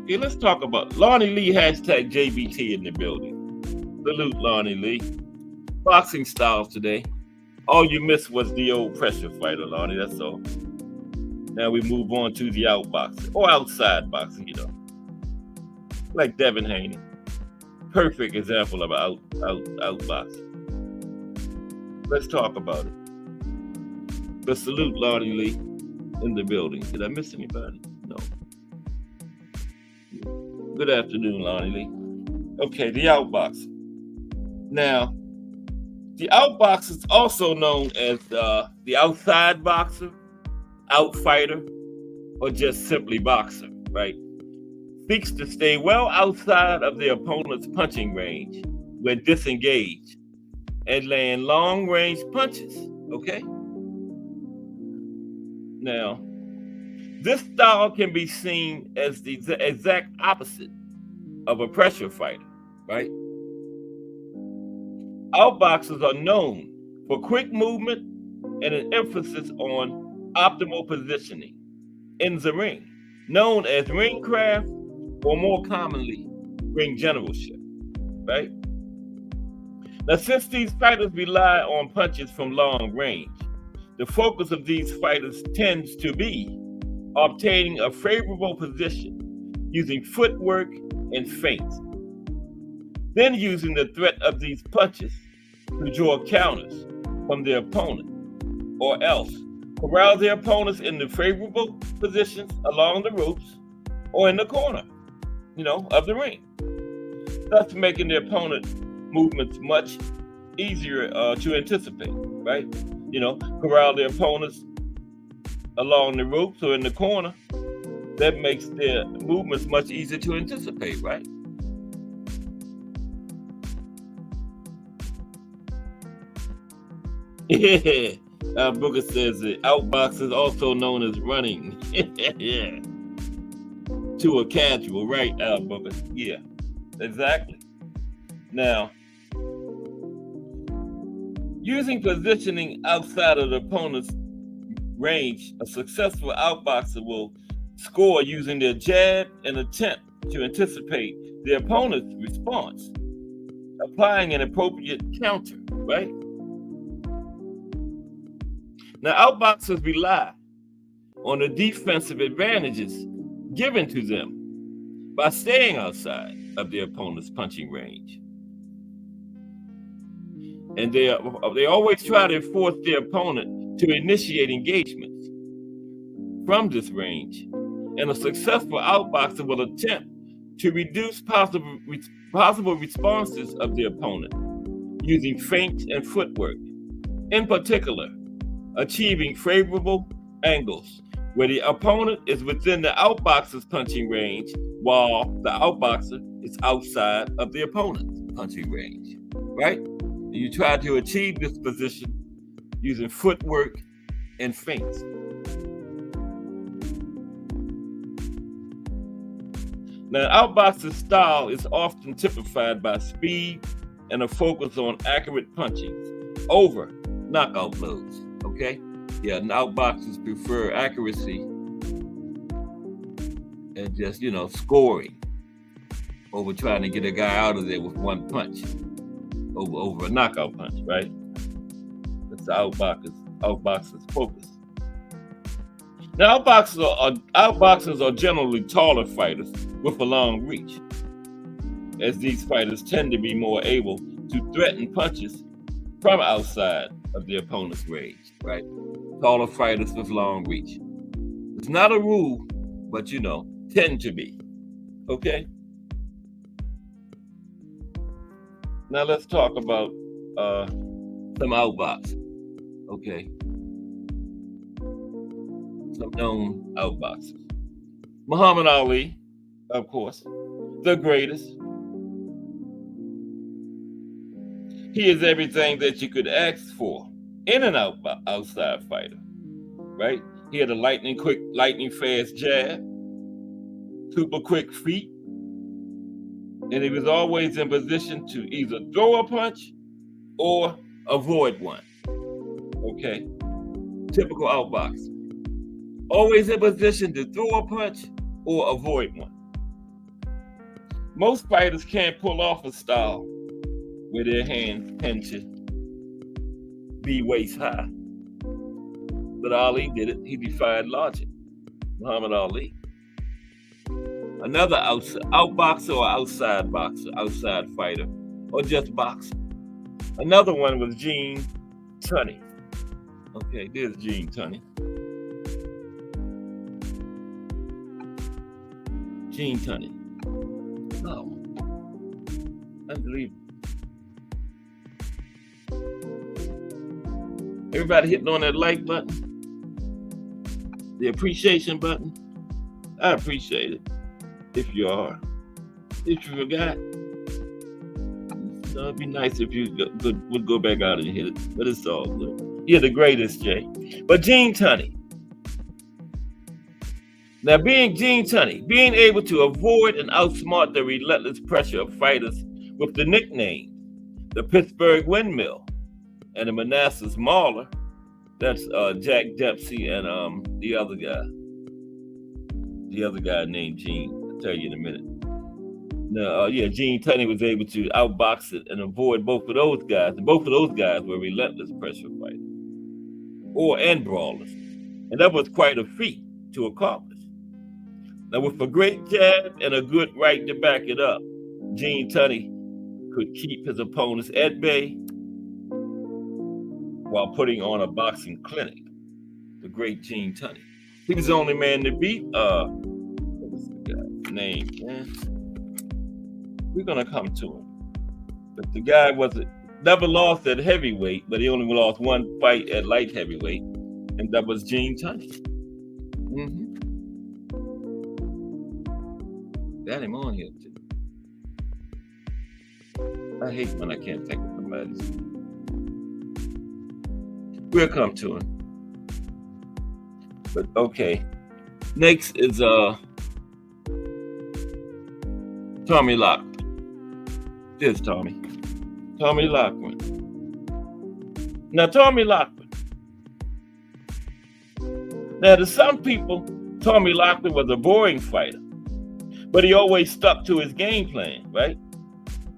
Okay, let's talk about Lonnie Lee, hashtag JBT in the building. Salute Lonnie Lee. Boxing styles today. All you missed was the old pressure fighter, Lonnie, that's all. Now we move on to the outboxing, or outside boxing, like Devin Haney. Perfect example of outboxing. Let's talk about it. But salute Lonnie Lee in the building. Did I miss anybody? No. Good afternoon, Lonnie Lee. Okay, the outboxing. Now, the outboxer is also known as the outside boxer, outfighter, or just simply boxer, right? Seeks to stay well outside of the opponent's punching range when disengaged and land long-range punches, okay? Now, this style can be seen as the exact opposite of a pressure fighter, right? Outboxers are known for quick movement and an emphasis on optimal positioning in the ring, known as ring craft, or more commonly, ring generalship, right? Now, since these fighters rely on punches from long range, the focus of these fighters tends to be obtaining a favorable position using footwork and feints, then using the threat of these punches to draw counters from their opponent, or else corral their opponents in the favorable positions along the ropes or in the corner, of the ring, thus making the opponent movements much easier to anticipate, right? Corral their opponents along the ropes or in the corner. That makes their movements much easier to anticipate, right? Yeah. Booker says that outboxers also known as running. Yeah. To a casual, right, Booker? Yeah, exactly. Now, using positioning outside of the opponent's range, a successful outboxer will score using their jab and attempt to anticipate the opponent's response, applying an appropriate counter, right? Now, outboxers rely on the defensive advantages given to them by staying outside of their opponent's punching range. And they always try to force their opponent to initiate engagements from this range. And a successful outboxer will attempt to reduce possible responses of the opponent using feints and footwork. In particular, achieving favorable angles where the opponent is within the outboxer's punching range while the outboxer is outside of the opponent's punching range, right? And you try to achieve this position using footwork and feints. Now, outboxer style is often typified by speed and a focus on accurate punching over knockout blows. Okay? Yeah, outboxers prefer accuracy and just, scoring over trying to get a guy out of there with one punch over a knockout punch, right? That's the outboxer's focus. Now, outboxers are generally taller fighters with a long reach, as these fighters tend to be more able to threaten punches from outside of the opponent's range, right? Taller fighters with long reach. It's not a rule, but tend to be. Okay? Now let's talk about some outboxing. Okay? Some known outboxers. Muhammad Ali, of course, the greatest. He is everything that you could ask for in an outside fighter, right? He had a lightning fast jab, super quick feet, and he was always in position to either throw a punch or avoid one. Okay? Typical outboxer. Always in position to throw a punch or avoid one. Most fighters can't pull off a style where their hands tend to be waist high. But Ali did it. He defied logic. Muhammad Ali. Another outboxer or outside boxer, outside fighter, or just boxer. Another one was Gene Tunney. Okay, there's Gene Tunney. Gene Tunney. Oh, unbelievable. Everybody hitting on that like button, the appreciation button. I appreciate it. If you are, if you forgot, it'd be nice if you would go back out and hit it. But it's all good. You're the greatest, Jay. But Gene Tunney. Now, Gene Tunney, being able to avoid and outsmart the relentless pressure of fighters with the nickname, the Pittsburgh Windmill, and the Manassas Mauler. That's Jack Dempsey and the other guy named Gene. I'll tell you in a minute. Now, Gene Tunney was able to outbox it and avoid both of those guys, and both of those guys were relentless pressure fighters and brawlers, and that was quite a feat to accomplish. Now, with a great jab and a good right to back it up, Gene Tunney could keep his opponents at bay while putting on a boxing clinic. The great Gene Tunney. He was the only man to beat, what was the guy's name, man? We're going to come to him. But the guy never lost at heavyweight, but he only lost one fight at light heavyweight, and that was Gene Tunney. Got him on here too. I hate when I can't think of somebody's. We'll come to him. But okay. Next is Tommy Loughran. There's Tommy. Tommy Loughran. Now, Tommy Loughran. Now, to some people, Tommy Loughran was a boring fighter, but he always stuck to his game plan, right?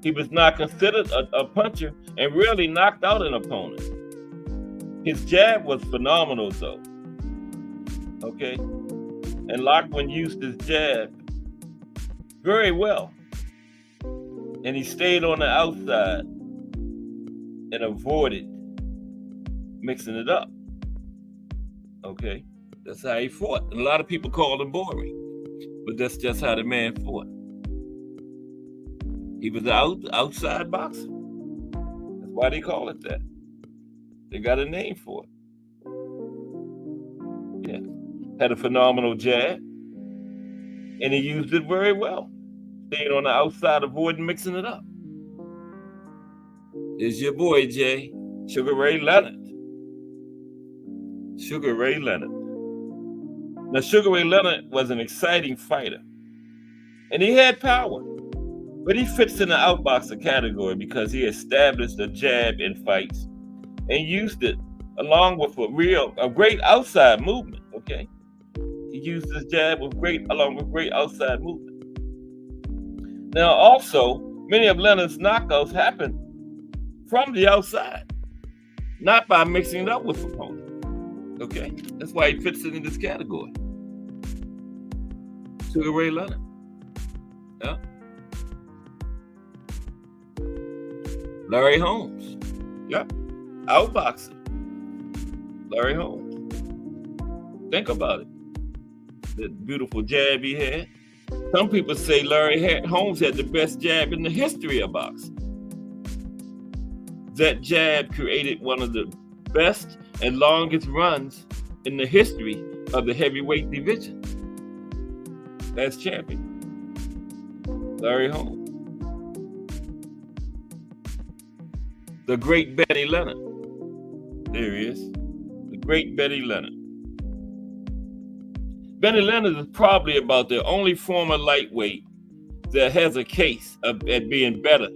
He was not considered a puncher and rarely knocked out an opponent. His jab was phenomenal, though. Okay? And Loughran used his jab very well. And he stayed on the outside and avoided mixing it up. Okay? That's how he fought. And a lot of people call him boring, but that's just how the man fought. He was an outside boxer. That's why they call it that. They got a name for it. Yeah. Had a phenomenal jab, and he used it very well. Staying on the outside, avoiding mixing it up. Is your boy, Jay, Sugar Ray Leonard. Sugar Ray Leonard. Now, Sugar Ray Leonard was an exciting fighter, and he had power, but he fits in the outboxer category because he established a jab in fights and used it along with a great outside movement. Okay, he used his jab along with great outside movement. Now, also, many of Leonard's knockouts happened from the outside, not by mixing it up with opponents. Okay, that's why he fits in this category. Sugar Ray Leonard. Yeah. Larry Holmes. Yep. Outboxer. Larry Holmes. Think about it. That beautiful jab he had. Some people say Larry Holmes had the best jab in the history of boxing. That jab created one of the best and longest runs in the history of the heavyweight division. That's champion Larry Holmes. The great Benny Leonard. There he is. The great Benny Leonard. Benny Leonard is probably about the only former lightweight that has a case at being better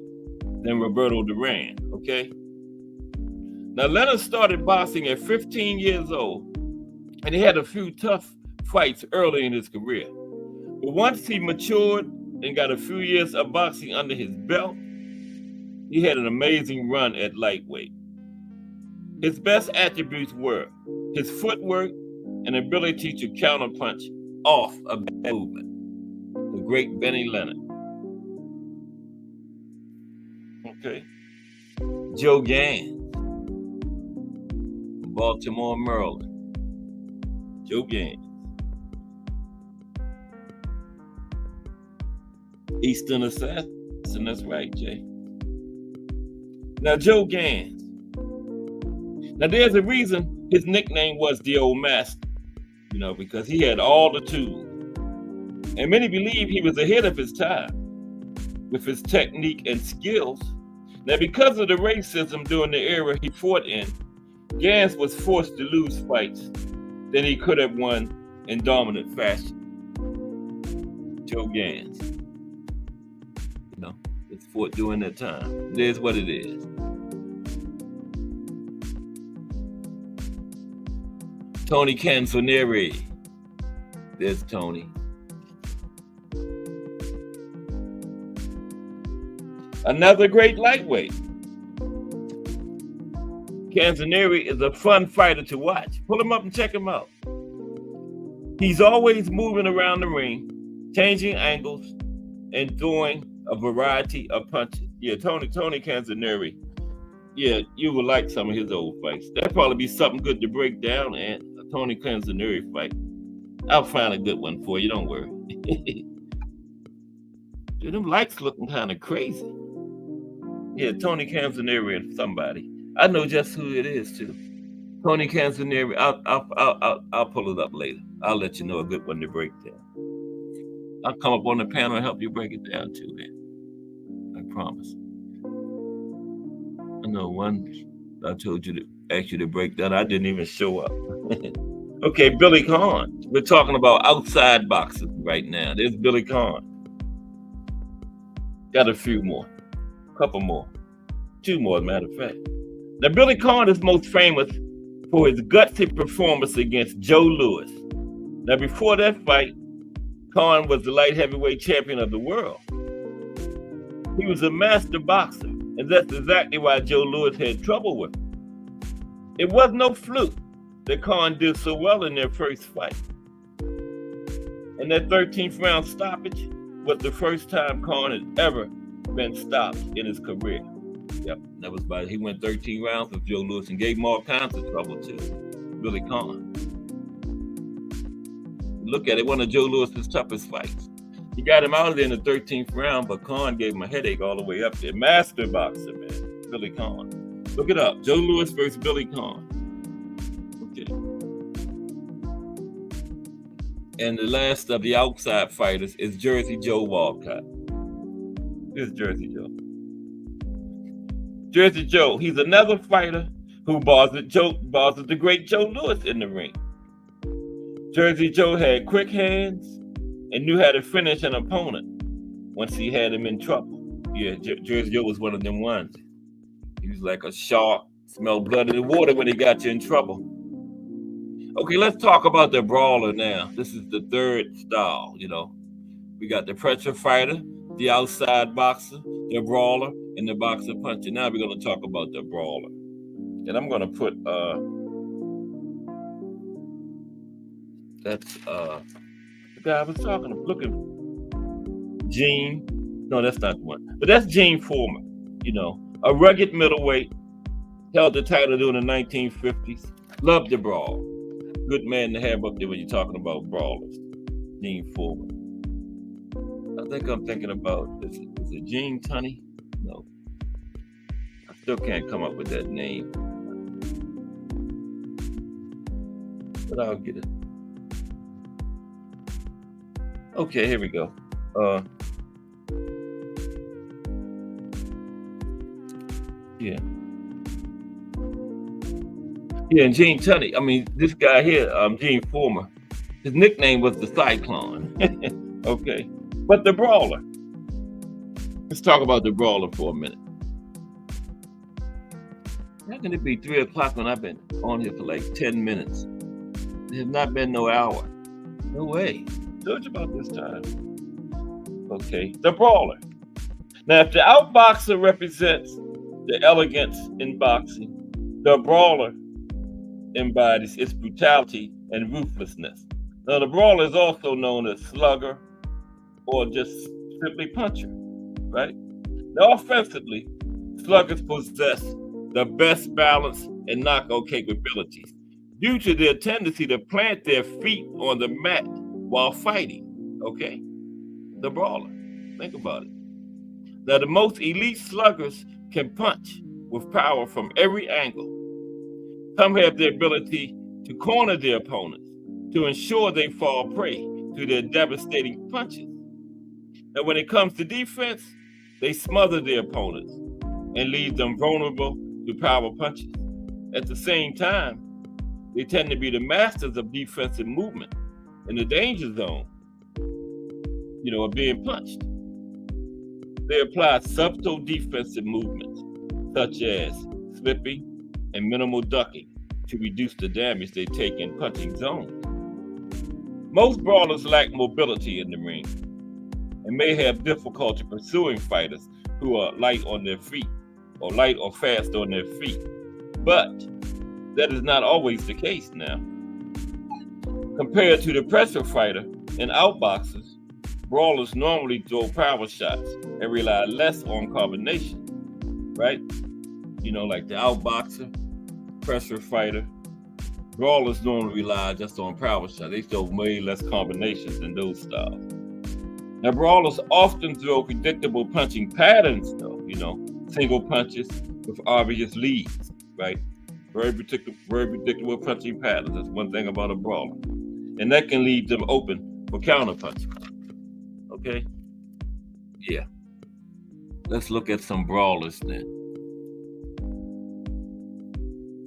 than Roberto Duran, okay? Now, Leonard started boxing at 15 years old, and he had a few tough fights early in his career. But once he matured and got a few years of boxing under his belt, he had an amazing run at lightweight. His best attributes were his footwork and ability to counterpunch off a bad movement. The great Benny Leonard. Okay. Joe Gans, Baltimore, Maryland. Joe Gans. Eastern Assassin, that's right, Jay. Now, Joe Gans. Now, there's a reason his nickname was the Old Master, because he had all the tools. And many believe he was ahead of his time with his technique and skills. Now, because of the racism during the era he fought in, Gans was forced to lose fights that he could have won in dominant fashion. Joe Gans. It's fought during that time. It is what it is. Tony Canzoneri. There's Tony. Another great lightweight. Canzoneri is a fun fighter to watch. Pull him up and check him out. He's always moving around the ring, changing angles, and throwing a variety of punches. Yeah, Tony Canzoneri. Yeah, you would like some of his old fights. That'd probably be something good to break down, and a Tony Canzoneri fight. I'll find a good one for you, don't worry. Dude, them lights looking kind of crazy. Yeah, Tony Canzoneri and somebody. I know just who it is too. Tony Canzoneri. I'll pull it up later. I'll let you know a good one to break down. I'll come up on the panel and help you break it down too, man. I promise. I know one I told you to ask you to break down. I didn't even show up. Okay, Billy Conn. We're talking about outside boxing right now. There's Billy Conn. Got a few more. Couple more. Two more, as a matter of fact. Now, Billy Conn is most famous for his gutsy performance against Joe Louis. Now, before that fight, Conn was the light heavyweight champion of the world. He was a master boxer, and that's exactly why Joe Louis had trouble with him. It was no fluke that Conn did so well in their first fight. And that 13th round stoppage was the first time Conn had ever been stopped in his career. Yep, that was about it. He went 13 rounds with Joe Louis and gave him all kinds of trouble too. Billy Conn. Look at it, one of Joe Louis's toughest fights. He got him out of there in the 13th round, but Conn gave him a headache all the way up there. Master boxer, man. Billy Conn. Look it up. Joe Louis versus Billy Conn. Okay. And the last of the outside fighters is Jersey Joe Walcott. Here's Jersey Joe. Jersey Joe, he's another fighter who bothered the great Joe Louis in the ring. Jersey Joe had quick hands and knew how to finish an opponent once he had him in trouble. Yeah, Jersey Joe was one of them ones. He was like a shark, smelled blood in the water when he got you in trouble. Okay, let's talk about the brawler now. This is the third style, We got the pressure fighter, the outside boxer, the brawler, and the boxer puncher. Now we're going to talk about the brawler. And I'm going to put, that's the guy I was looking, Gene. No, that's not the one. But that's Gene Foreman, a rugged middleweight, held the title during the 1950s. Love the brawl. Good man to have up there when you're talking about brawlers. Gene Foreman. I think I'm thinking about, is it Gene Tunney? No. I still can't come up with that name. But I'll get it. Okay, here we go. Yeah. Yeah, and Gene Tunney. I mean, this guy here, Gene Foreman, his nickname was the Cyclone. Okay. But the brawler. Let's talk about the brawler for a minute. How can it be 3 o'clock when I've been on here for like 10 minutes? There has not been no hour. No way. Told you about this time. Okay. The brawler. Now, if the outboxer represents the elegance in boxing, the brawler embodies its brutality and ruthlessness. Now, the brawler is also known as slugger or just simply puncher, right? Now, offensively, sluggers possess the best balance and knockout capabilities due to their tendency to plant their feet on the mat while fighting, okay? The brawler, think about it. Now, the most elite sluggers can punch with power from every angle. Some have the ability to corner their opponents to ensure they fall prey to their devastating punches. Now, when it comes to defense, they smother their opponents and leave them vulnerable to power punches. At the same time, they tend to be the masters of defensive movement in the danger zone, of being punched. They apply subtle defensive movements, such as slipping and minimal ducking, to reduce the damage they take in punching zones. Most brawlers lack mobility in the ring and may have difficulty pursuing fighters who are light on their feet or light or fast on their feet. But that is not always the case now. Compared to the pressure fighter and outboxers, brawlers normally throw power shots and rely less on combination, right? Like the outboxer, pressure fighter, brawlers normally rely just on power shots. They throw way less combinations than those styles. Now, brawlers often throw predictable punching patterns, though, single punches with obvious leads, right? Very predictable punching patterns. That's one thing about a brawler. And that can leave them open for counter punching. Okay? Yeah. Let's look at some brawlers then.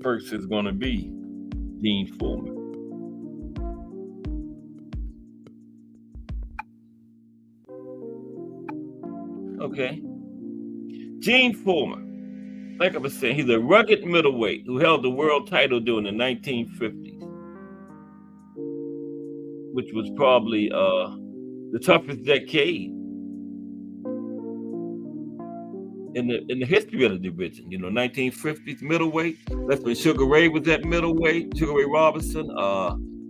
First is going to be Gene Foreman. Okay. Gene Foreman, like I was saying, he's a rugged middleweight who held the world title during the 1950s, which was probably the toughest decade in the history of the division. 1950s middleweight. That's when Sugar Ray was at middleweight. Sugar Ray Robinson,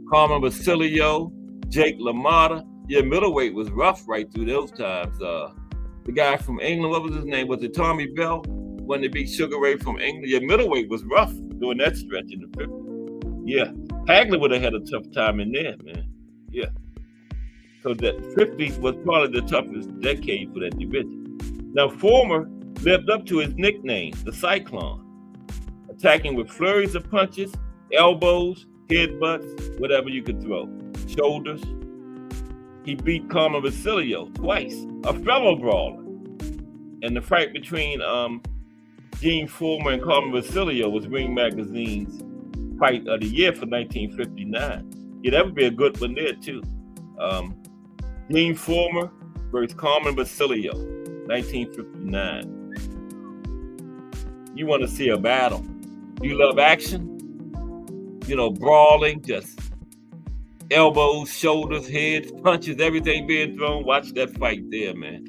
Carmen Basilio, Jake LaMotta. Yeah, middleweight was rough right through those times. The guy from England, what was his name? Was it Tommy Bell? When they beat Sugar Ray from England? Yeah, middleweight was rough during that stretch in the 50s. Yeah, Hagley would have had a tough time in there, man. Yeah. So that 50s was probably the toughest decade for that division. Now, Foreman lived up to his nickname, the Cyclone, attacking with flurries of punches, elbows, headbutts, whatever you could throw, shoulders. He beat Carmen Basilio twice, a fellow brawler. And the fight between Gene Foreman and Carmen Basilio was Ring Magazine's Fight of the Year for 1959. Yeah, that would be a good one there too. Gene Foreman versus Carmen Basilio, 1959. You want to see a battle. You love action? Brawling, just elbows, shoulders, heads, punches, everything being thrown. Watch that fight there, man.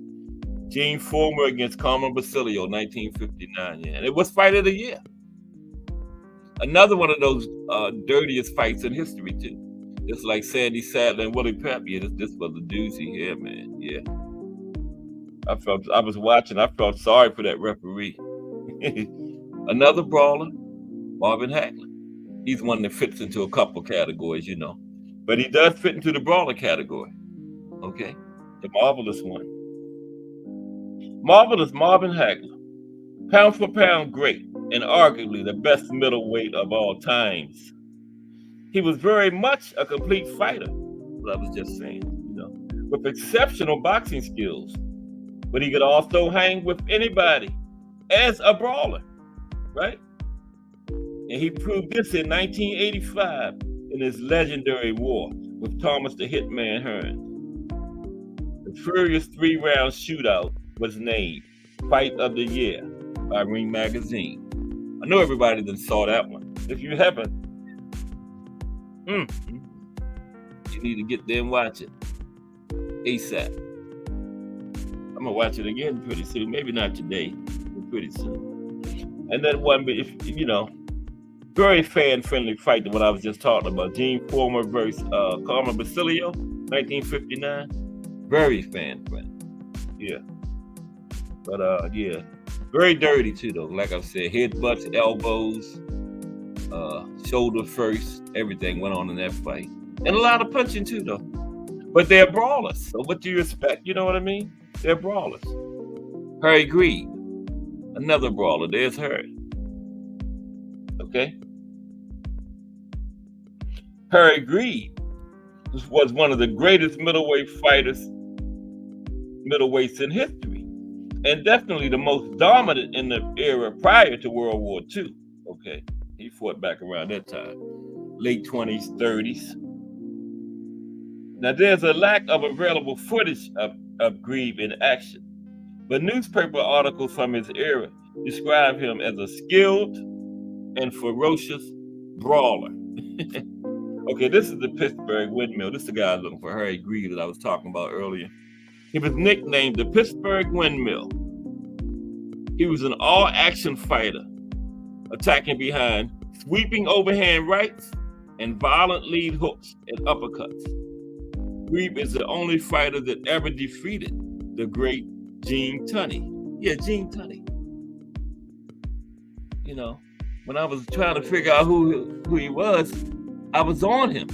Gene Foreman against Carmen Basilio, 1959. Yeah, and it was Fight of the Year. Another one of those dirtiest fights in history too. Just like Sandy Sadler and Willie Pep. Yeah, this was a doozy here, man. Yeah. I was watching. I felt sorry for that referee. Another brawler, Marvin Hagley. He's one that fits into a couple categories, but he does fit into the brawler category. Okay, the marvelous one. Marvelous Marvin Hagler, pound for pound great, and arguably the best middleweight of all times. He was very much a complete fighter, what I was just saying, with exceptional boxing skills. But he could also hang with anybody as a brawler, right? And he proved this in 1985 in his legendary war with Thomas the Hitman Hearns. The furious 3-round shootout was named Fight of the Year by Ring Magazine. I know everybody done saw that one. If you haven't, you need to get there and watch it ASAP. I'm gonna watch it again pretty soon. Maybe not today, but pretty soon. And then one, if very fan-friendly fight to what I was just talking about. Gene Foreman versus Carmen Basilio, 1959. Very fan-friendly. Yeah. But yeah, very dirty too though. Like I said, headbutts, elbows, shoulder first, everything went on in that fight. And a lot of punching too though. But they're brawlers. So what do you expect? You know what I mean? They're brawlers. Harry Greed, another brawler. There's Harry. Okay? Harry Greed was one of the greatest middleweights in history, and definitely the most dominant in the era prior to World War II. Okay, he fought back around that time, late 20s, 30s. Now there's a lack of available footage of Greed in action, but newspaper articles from his era describe him as a skilled and ferocious brawler. Okay, this is the Pittsburgh Windmill. This is the guy looking for, Harry Greed, that I was talking about earlier. He was nicknamed the Pittsburgh Windmill. He was an all-action fighter, attacking behind, sweeping overhand rights, and violent lead hooks and uppercuts. Greed is the only fighter that ever defeated the great Gene Tunney. Yeah, Gene Tunney. When I was trying to figure out who he was, I was on him.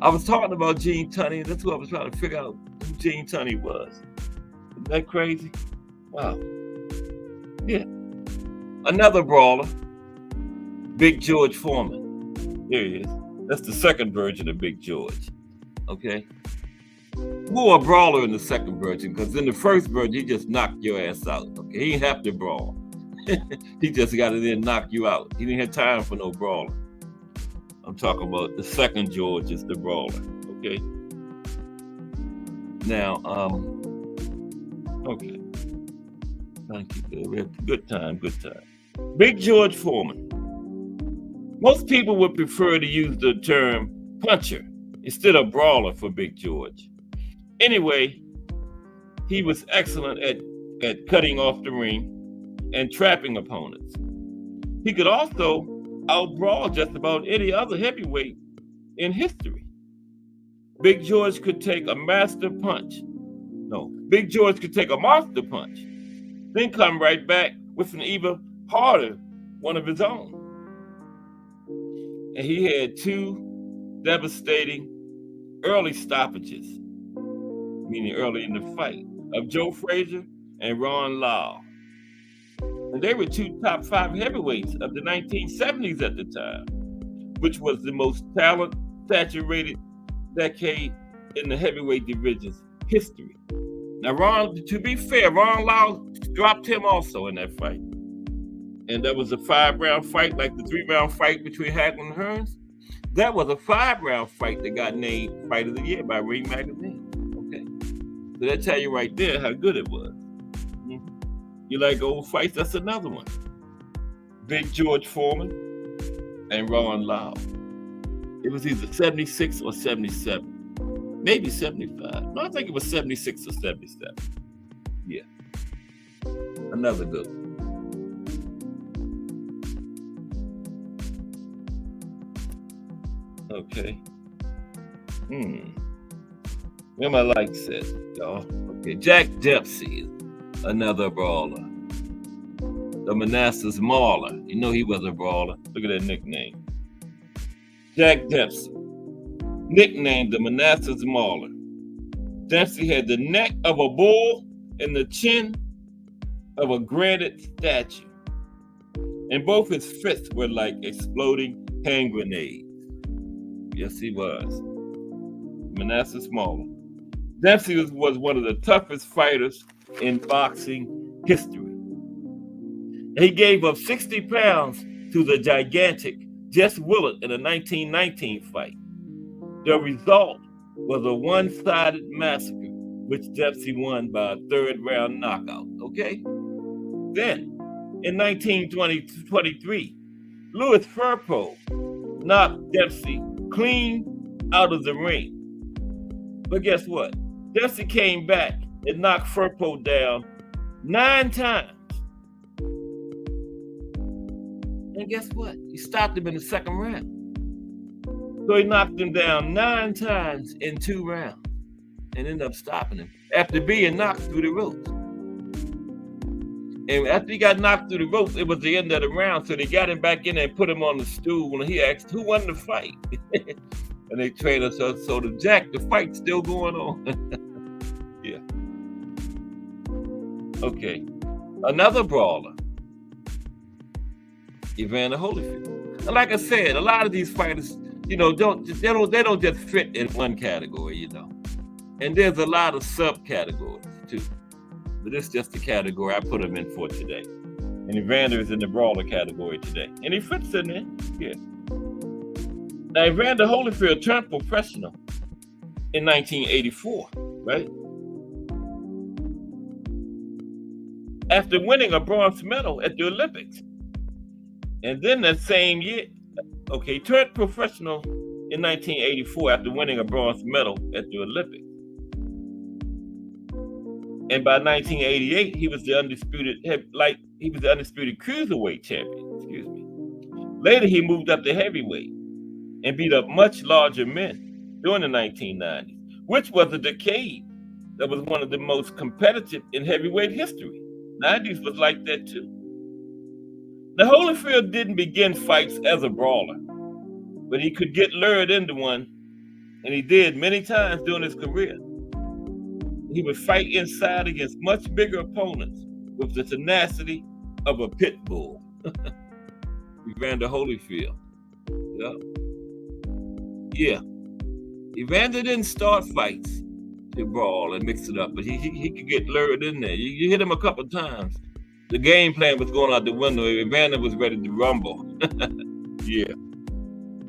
I was talking about Gene Tunney, and that's who I was trying to figure out who Gene Tunney was. Isn't that crazy? Wow. Yeah. Another brawler, Big George Foreman. There he is. That's the second version of Big George. Okay? More a brawler in the second version, because in the first version, he just knocked your ass out. Okay? He didn't have to brawl. He just got in there and knock you out. He didn't have time for no brawler. I'm talking about the second George is the brawler. Okay? Now, okay. Thank you. We had a good time. Big George Foreman. Most people would prefer to use the term puncher instead of brawler for Big George. Anyway, he was excellent at cutting off the ring and trapping opponents. He could also out-brawl just about any other heavyweight in history. Big George could take a monster punch, then come right back with an even harder one of his own. And he had 2 devastating early stoppages, meaning early in the fight, of Joe Frazier and Ron Lyle. And they were 2 top 5 heavyweights of the 1970s at the time, which was the most talent-saturated decade in the heavyweight division's history. Now, to be fair, Ron Lyle dropped him also in that fight. And that was a 5-round fight, like the 3-round fight between Hagler and Hearns. That was a 5-round fight that got named Fight of the Year by Ring Magazine. Okay. So that tell you right there how good it was. You like old fights? That's another one. Big George Foreman and Ron Lyle. It was either 76 or 77. Maybe 75. No, I think it was 76 or 77. Yeah. Another good one. Okay. Where my likes at, y'all? Okay. Jack Dempsey, another brawler. The Manassas Mauler. You know he was a brawler. Look at that nickname. Jack Dempsey, nicknamed the Manassas Mauler. Dempsey had the neck of a bull and the chin of a granite statue. And both his fists were like exploding hand grenades. Yes, he was. Manassas Mauler. Dempsey was one of the toughest fighters in boxing history. He gave up 60 pounds to the gigantic Jess Willard in a 1919 fight. The result was a one-sided massacre, which Dempsey won by a third-round knockout, okay? Then, in 1923, Louis Firpo knocked Dempsey clean out of the ring. But guess what? Dempsey came back and knocked Firpo down 9 times. And guess what? He stopped him in the second round. So he knocked him down 9 times in 2 rounds and ended up stopping him after being knocked through the ropes. And after he got knocked through the ropes, it was the end of the round. So they got him back in there and put him on the stool. And he asked, who won the fight? And they traded us. So the fight's still going on. Yeah. Okay. Another brawler, Evander Holyfield. And like I said, a lot of these fighters, they don't just fit in one category, And there's a lot of subcategories too. But it's just the category I put him in for today. And Evander is in the brawler category today. And he fits in there. Yeah. Now, Evander Holyfield turned professional in 1984, right? After winning a bronze medal at the Olympics. And then that same year, he turned professional in 1984 after winning a bronze medal at the Olympics. And by 1988, he was the undisputed cruiserweight champion. Later, he moved up to heavyweight and beat up much larger men during the 1990s, which was a decade that was one of the most competitive in heavyweight history. 90s was like that too. Now, Holyfield didn't begin fights as a brawler, but he could get lured into one, and he did many times during his career. He would fight inside against much bigger opponents with the tenacity of a pit bull. Evander Holyfield. Yeah. Evander didn't start fights to brawl and mix it up, but he could get lured in there. You hit him a couple times. The game plan was going out the window. Evander was ready to rumble. Yeah.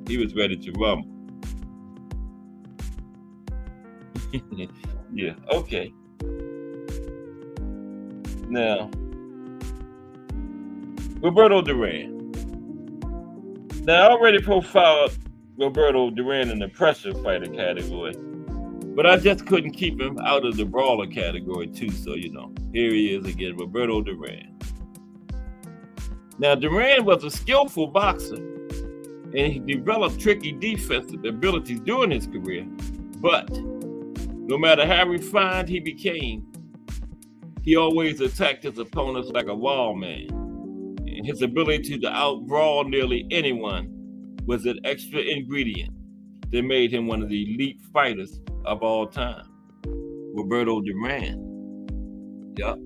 He was ready to rumble. Yeah, okay. Now, Roberto Duran. Now, I already profiled Roberto Duran in the pressure fighter category, but I just couldn't keep him out of the brawler category too, so here he is again, Roberto Duran. Now, Duran was a skillful boxer, and he developed tricky defensive abilities during his career, but no matter how refined he became, he always attacked his opponents like a wild man. And his ability to out-brawl nearly anyone was an extra ingredient that made him one of the elite fighters of all time. Roberto Duran. Yup.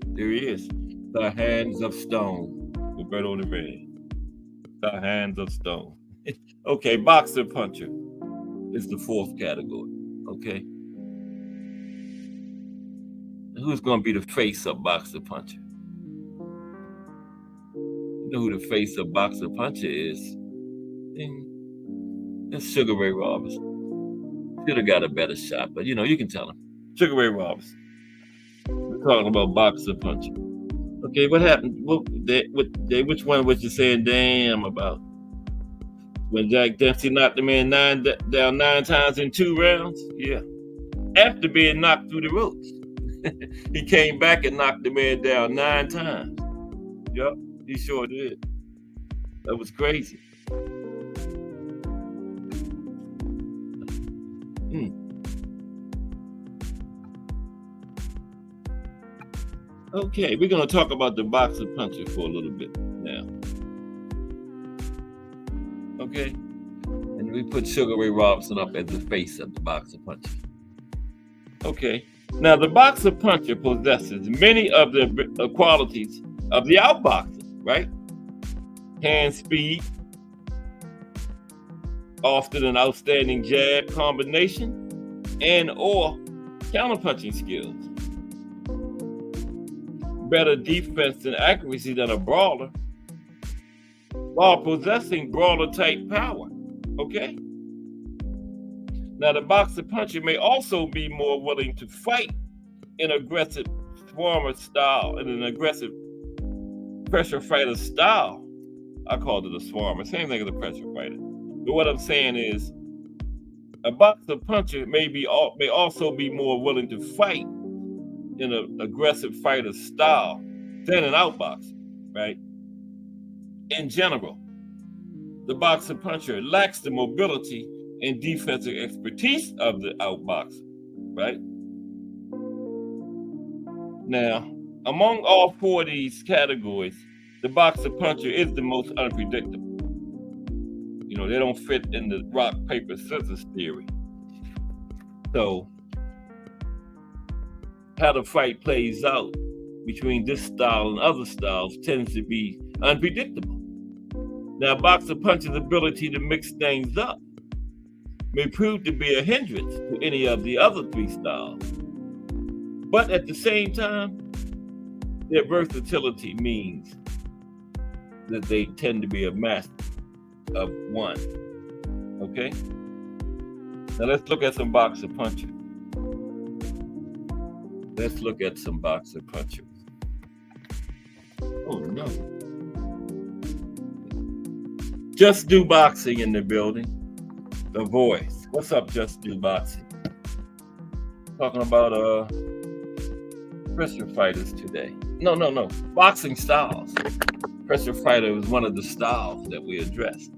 There he is. The Hands of Stone. Roberto Duran. The Hands of Stone. Okay, boxer puncher is the 4th category. Okay. Who's going to be the face of boxer puncher? You know who the face of boxer puncher is? It's Sugar Ray Robinson. Should have got a better shot, but you can tell him. Sugar Ray Robinson. We're talking about boxer puncher. Okay, what happened? Which one was you saying damn about? When Jack Dempsey knocked the man down 9 times in 2 rounds? Yeah. After being knocked through the ropes. He came back and knocked the man down 9 times. Yup, he sure did. That was crazy. Okay, we're going to talk about the boxer puncher for a little bit now. Okay, we put Sugar Ray Robinson up as the face of the boxer puncher. Okay. Now, the boxer puncher possesses many of the qualities of the outboxer, right? Hand speed, often an outstanding jab combination, and or counterpunching skills. Better defense and accuracy than a brawler, while possessing brawler-type power, okay? Now, the boxer puncher may also be more willing to fight in aggressive swarmer style, in an aggressive pressure fighter style. I called it a swarmer, same thing as a pressure fighter. But what I'm saying is, a boxer puncher may also be more willing to fight in an aggressive fighter style than an outboxer, right? In general, the boxer puncher lacks the mobility and defensive expertise of the outboxer, right? Now, among all four of these categories, the boxer puncher is the most unpredictable. You know, they don't fit in the rock, paper, scissors theory. So, how the fight plays out between this style and other styles tends to be unpredictable. Now, boxer puncher's ability to mix things up may prove to be a hindrance to any of the other three styles. But at the same time, their versatility means that they tend to be a master of one. Okay? Now let's look at some boxer punchers. Let's look at some boxer punchers. Oh no. Just Do Boxing in the building. The Voice. What's up, Just Do Boxing? Talking about pressure fighters today. No. Boxing styles. Pressure fighter is one of the styles that we addressed.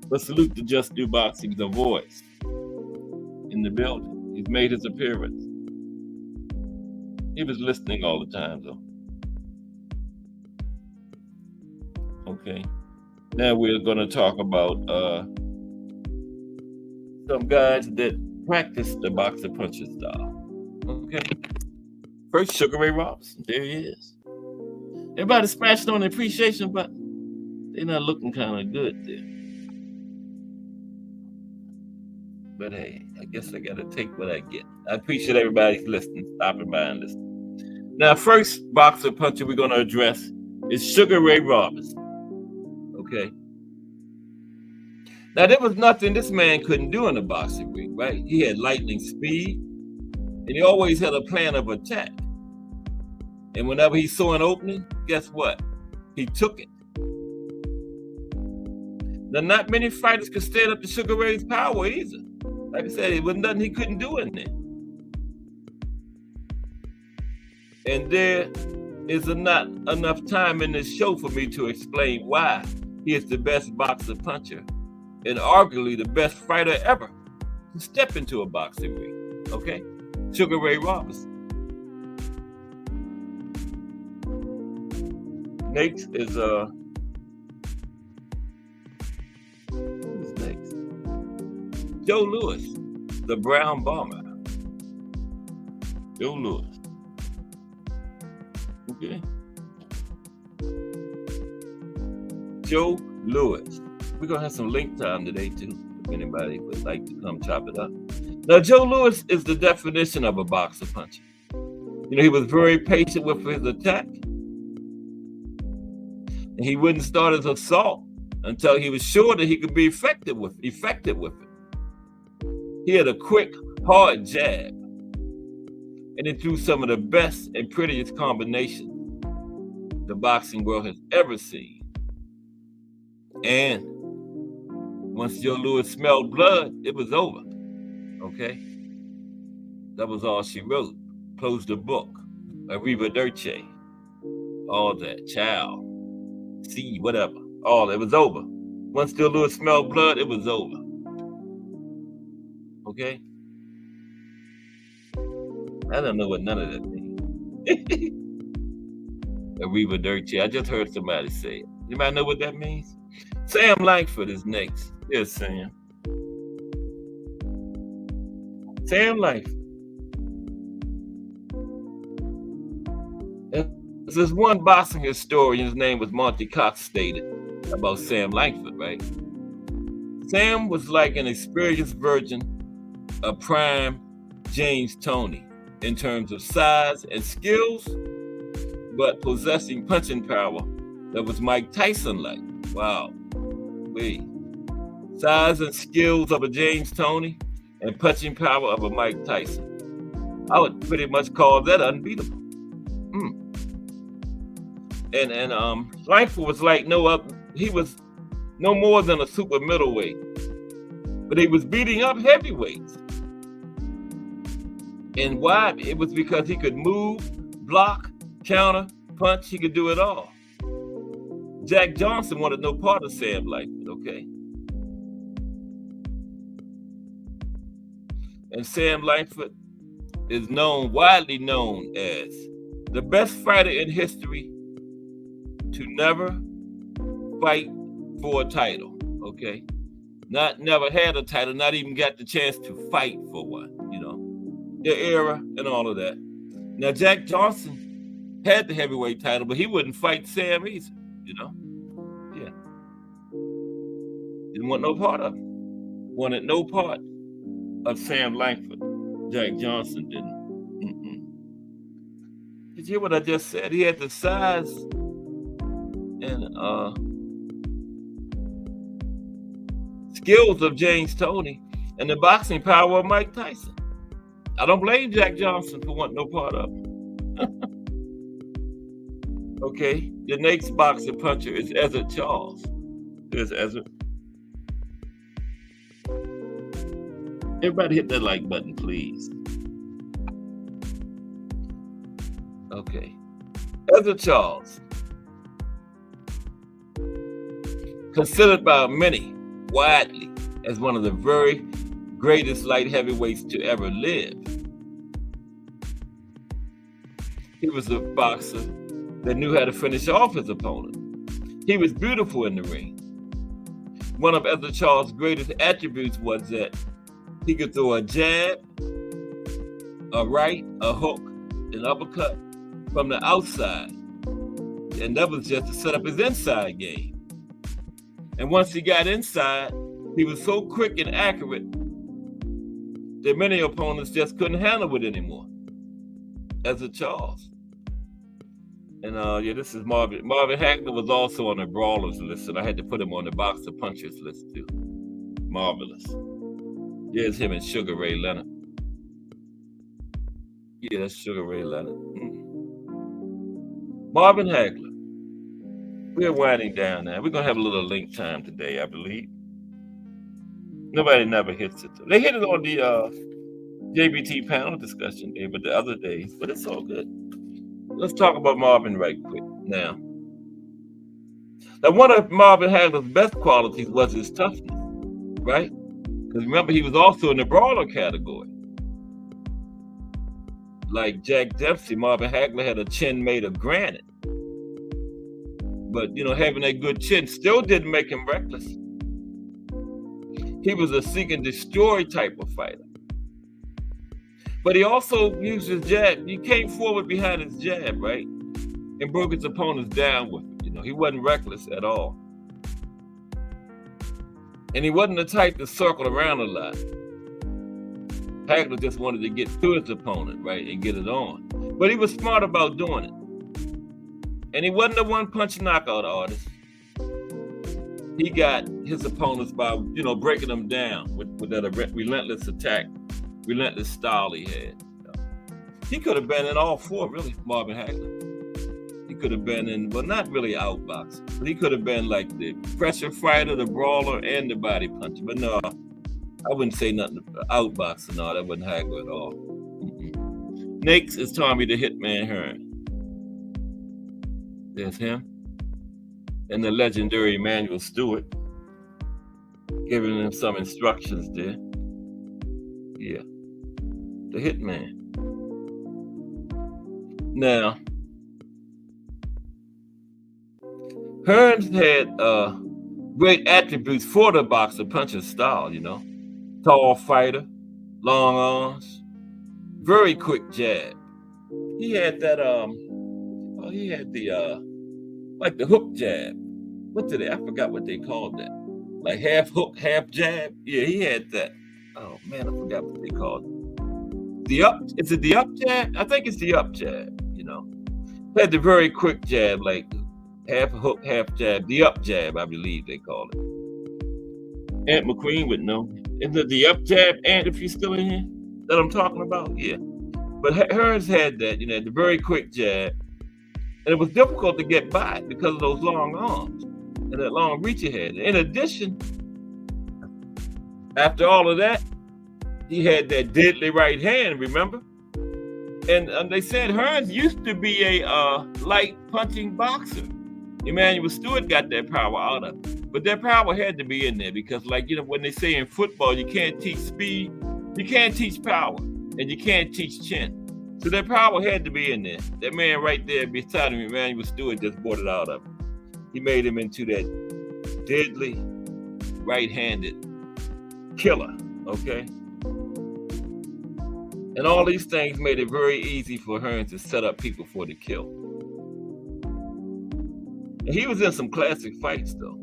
But salute to Just Do Boxing, The Voice, in the building. He's made his appearance. He was listening all the time, though. Okay. Now we're going to talk about some guys that practice the boxer puncher style. Okay. First, Sugar Ray Robinson. There he is. Everybody smashing on the appreciation button. They're not looking kind of good there. But hey, I guess I got to take what I get. I appreciate everybody's listening, stopping by and listening. Now, first boxer puncher we're going to address is Sugar Ray Robinson. Okay. Now, there was nothing this man couldn't do in the boxing ring, right? He had lightning speed, and he always had a plan of attack. And whenever he saw an opening, guess what? He took it. Now, not many fighters could stand up to Sugar Ray's power either. Like I said, it was nothing he couldn't do in there. And there is not enough time in this show for me to explain why he is the best boxer puncher and arguably the best fighter ever to step into a boxing ring. Okay? Sugar Ray Robinson. Next is who's next? Joe Louis, the Brown Bomber. Joe Louis. Okay. Joe Louis. We're gonna have some link time today too, if anybody would like to come chop it up. Now, Joe Louis is the definition of a boxer puncher. You know, he was very patient with his attack. And he wouldn't start his assault until he was sure that he could be effective with it. He had a quick, hard jab, and it threw some of the best and prettiest combinations the boxing world has ever seen. And once Joe Louis smelled blood, it was over. Okay? That was all she wrote. Closed the book. Arrivederci. All that. Ciao. See, whatever. All it was over. Once Joe Louis smelled blood, it was over. Okay? I don't know what none of that means. Arrivederci. I just heard somebody say it. You might know what that means? Sam Langford is next. Yes, Sam. Sam Life. As this one boxing historian, his name was Monty Cox, stated about Sam Langford, right? Sam was like an experienced version of prime James Toney in terms of size and skills, but possessing punching power that was Mike Tyson-like. Wow. Size and skills of a James Toney and punching power of a Mike Tyson. I would pretty much call that unbeatable. And Langford was like he was no more than a super middleweight, but he was beating up heavyweights. And why? It was because he could move, block, counter, punch. He could do it all. Jack Johnson wanted no part of Sam Langford, okay? And Sam Langford is widely known as the best fighter in history to never fight for a title, okay? Never had a title, not even got the chance to fight for one, the era and all of that. Now, Jack Johnson had the heavyweight title, but he wouldn't fight Sam either, Yeah. Didn't want no part of him. Wanted no part of Sam Langford. Jack Johnson didn't. Did you hear what I just said? He had the size and skills of James Toney and the boxing power of Mike Tyson. I don't blame Jack Johnson for wanting no part of him. Okay, the next boxer puncher is Ezzard Charles. There's Ezzard. Everybody hit that like button, please. Okay. Ezzard Charles. Considered by many widely as one of the very greatest light heavyweights to ever live. He was a boxer that knew how to finish off his opponent. He was beautiful in the ring. One of Ezzard Charles' greatest attributes was that he could throw a jab, a right, a hook, an uppercut from the outside. And that was just to set up his inside game. And once he got inside, he was so quick and accurate that many opponents just couldn't handle it anymore. Ezzard Charles. And this is Marvin. Marvin Hagler was also on the brawlers list, and I had to put him on the boxer punchers list too. Marvelous. There's him and Sugar Ray Leonard. Yeah, that's Sugar Ray Leonard. Marvin Hagler. We're winding down now. We're going to have a little link time today, I believe. Nobody never hits it. They hit it on the JBT panel discussion day, but the other days, but it's all good. Let's talk about Marvin right quick now. Now, one of Marvin Hagler's best qualities was his toughness, right? Because remember, he was also in the brawler category. Like Jack Dempsey, Marvin Hagler had a chin made of granite. But, having that good chin still didn't make him reckless. He was a seek and destroy type of fighter. But he also used his jab. He came forward behind his jab, right? And broke his opponents down with it. He wasn't reckless at all. And he wasn't the type to circle around a lot. Hagler just wanted to get to his opponent, right, and get it on. But he was smart about doing it. And he wasn't a one-punch knockout artist. He got his opponents by, breaking them down with that relentless attack, relentless style he had. He could have been in all four, really, Marvin Hagler. He could have been in, well, not really outboxing, but he could have been like the pressure fighter, the brawler, and the body puncher. But no, I wouldn't say nothing outboxing. No, that wasn't Hagler at all. Next is Tommy the Hitman Hearn. There's him. And the legendary Emanuel Stewart, giving him some instructions there. Yeah. The Hitman. Now, Hearns had great attributes for the boxer puncher style, Tall fighter, long arms, very quick jab. He had that he had the like the hook jab. I forgot what they called that. Like half hook, half jab. Yeah, he had that. Oh man, I forgot what they called it. Is it the up jab? I think it's the up jab. Had the very quick jab, like half hook, half jab, the up jab, I believe they call it. Ant McQueen would know. Is it the up jab, Ant, if you're still in here, that I'm talking about? Yeah. But Hearns had that, the very quick jab. And it was difficult to get by because of those long arms and that long reach he had. In addition, after all of that, he had that deadly right hand, remember? And they said Hearns used to be a light punching boxer. Emanuel Stewart got that power out of it. But that power had to be in there because, when they say in football, you can't teach speed, you can't teach power, and you can't teach chin. So that power had to be in there. That man right there beside him, Emanuel Stewart, just brought it out of him. He made him into that deadly right-handed killer, okay? And all these things made it very easy for Hearns to set up people for the kill. And he was in some classic fights, though.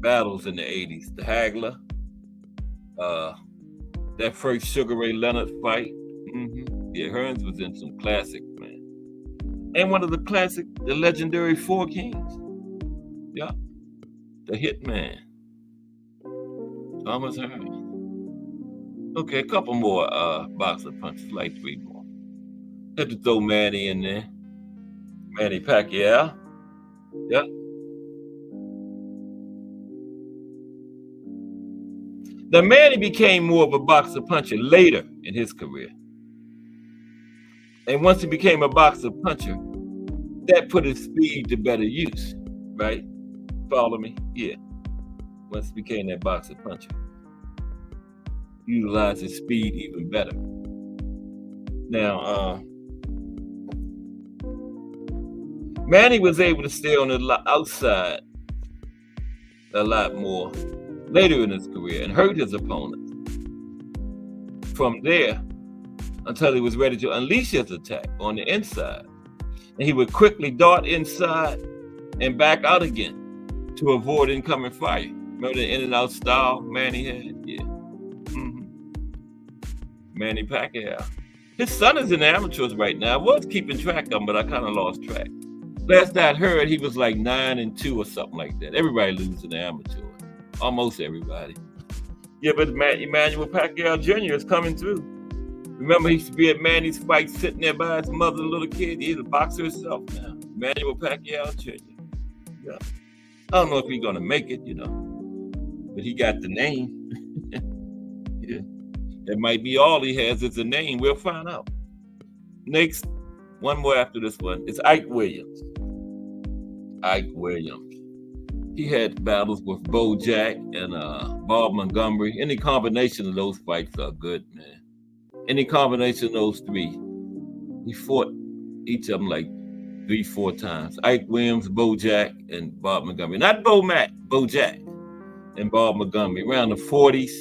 Battles in the 80s. The Hagler, that first Sugar Ray Leonard fight. Yeah, Hearns was in some classics, man. And one of the legendary Four Kings. Yeah. The Hitman. Thomas Hearns. Okay, a couple more boxer punches, like 3 more. Had to throw Manny in there. Manny Pacquiao. Yep. Now, Manny became more of a boxer puncher later in his career. And once he became a boxer puncher, that put his speed to better use, right? Follow me? Yeah. Once he became that boxer puncher, utilized his speed even better. Now, Manny was able to stay on the outside a lot more later in his career and hurt his opponents. From there, until he was ready to unleash his attack on the inside. And he would quickly dart inside and back out again to avoid incoming fire. Remember the in and out style Manny had? Yeah. Manny Pacquiao. His son is in the amateurs right now. I was keeping track of him, but I kind of lost track. Last I heard, he was like 9-2 or something like that. Everybody loses in the amateurs. Almost everybody. Yeah, but Emmanuel Pacquiao Jr. is coming through. Remember, he used to be at Manny's fight, sitting there by his mother, little kid. He's a boxer himself now. Emmanuel Pacquiao Jr. Yeah. I don't know if he's going to make it, but he got the name. Yeah. That might be all he has is a name. We'll find out. Next, one more after this one, is Ike Williams. Ike Williams. He had battles with Bo Jack and Bob Montgomery. Any combination of those fights are good, man. Any combination of those 3. He fought each of them like 3-4 times. Ike Williams, Bo Jack, and Bob Montgomery. Not Bo Mack, Bo Jack and Bob Montgomery. Around the 40s,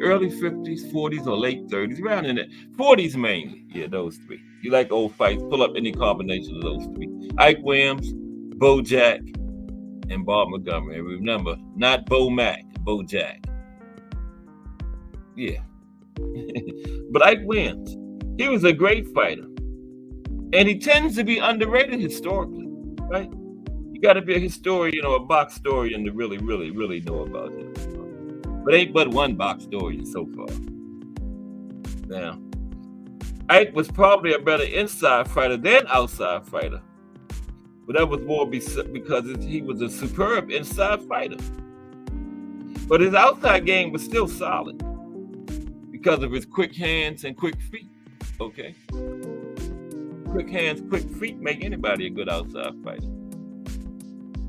early 50s, 40s, or late 30s. Around in the 40s mainly. Yeah, those 3. You like old fights, pull up any combination of those 3. Ike Williams, Bo Jack, and Bob Montgomery. And remember, not Bo Mack, Bo Jack. Yeah. But Ike Williams, he was a great fighter. And he tends to be underrated historically, right? You got to be a historian or a box historian to really, really, really know about him. But ain't but one box historian so far. Now, Ike was probably a better inside fighter than outside fighter. But that was more because he was a superb inside fighter. But his outside game was still solid because of his quick hands and quick feet, okay? Quick hands, quick feet make anybody a good outside fighter.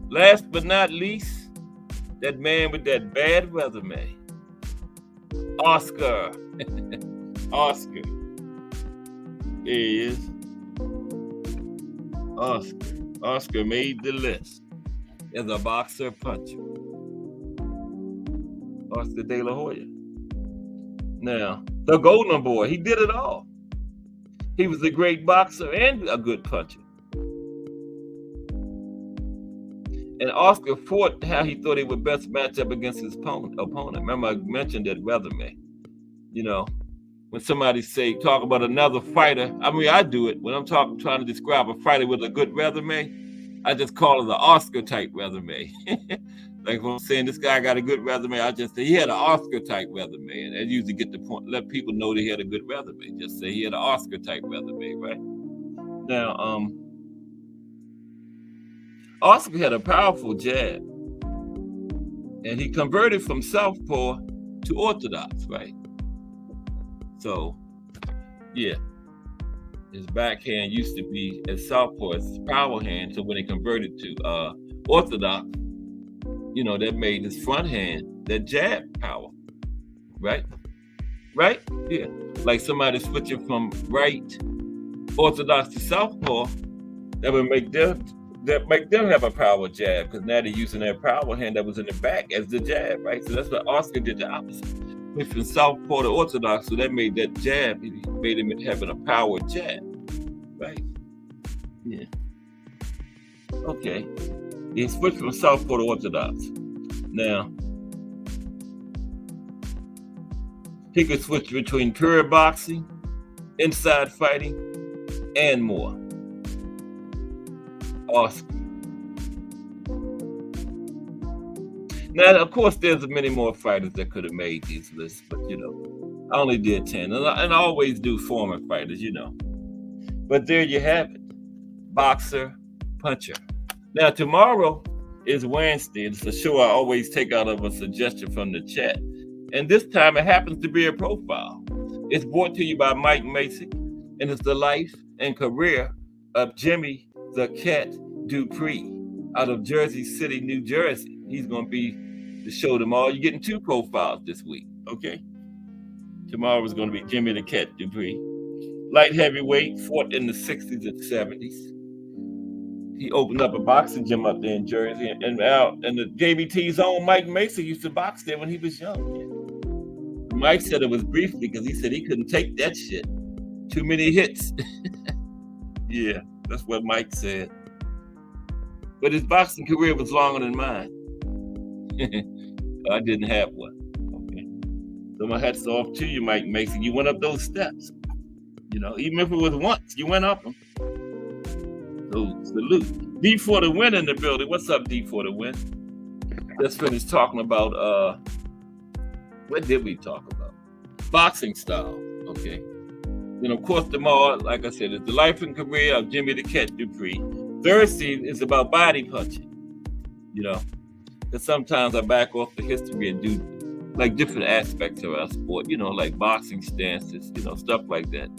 Last but not least, that man with that bad resume, Oscar. Oscar. There he is. Oscar made the list as a boxer puncher. Oscar De La Hoya. Now, the Golden Boy, he did it all. He was a great boxer and a good puncher. And Oscar fought how he thought he would best match up against his opponent. Remember, I mentioned that resume. You know, when somebody talk about another fighter, I mean, I do it when I'm trying to describe a fighter with a good resume. I just call it the Oscar type resume. Like when I'm saying this guy got a good resume, I just say he had an Oscar type resume, and I usually get the point, let people know that he had a good resume. Just say he had an Oscar type resume, right? Now, Oscar had a powerful jab, and he converted from southpaw to orthodox, right? So, yeah, his backhand used to be as southpaw as his power hand. So when he converted to orthodox, you know, that made his front hand that jab power, right? Right? Yeah, like somebody switching from right orthodox to southpaw, that would make them have a power jab, because now they're using their power hand that was in the back as the jab, right? So that's what Oscar did, the opposite. Went from southpaw to orthodox, so that made that jab, he made him having a power jab, right? Yeah. Okay. He switched from southpaw to orthodox. Now, he could switch between pure boxing, inside fighting, and more. Oscar. Now, of course, there's many more fighters that could have made these lists, but you know, I only did 10, and I always do former fighters, you know. But there you have it, boxer, puncher. Now, tomorrow is Wednesday. It's a show I always take out of a suggestion from the chat, and this time it happens to be a profile. It's brought to you by Mike Mason, and it's the life and career of Jimmy the Cat Dupree out of Jersey City, New Jersey. He's going to be the show tomorrow. You're getting 2 profiles this week, okay? Tomorrow is going to be Jimmy the Cat Dupree. Light heavyweight, fought in the 60s and 70s. He opened up a boxing gym up there in Jersey, and the JBT's own Mike Mason used to box there when he was young. Yeah. Mike said it was briefly because he said he couldn't take that shit. Too many hits. Yeah, that's what Mike said. But his boxing career was longer than mine. I didn't have one. Okay. So my hat's off to you, Mike Mason. You went up those steps. You know, even if it was once, you went up them. So salute. D for the win in the building. What's up, D for the win? Let's finish talking about what did we talk about? Boxing style. Okay. And of course, tomorrow, like I said, it's the life and career of Jimmy the Cat Dupree. Thursday is about body punching. You know, because sometimes I back off the history and do like different aspects of our sport, you know, like boxing stances, you know, stuff like that.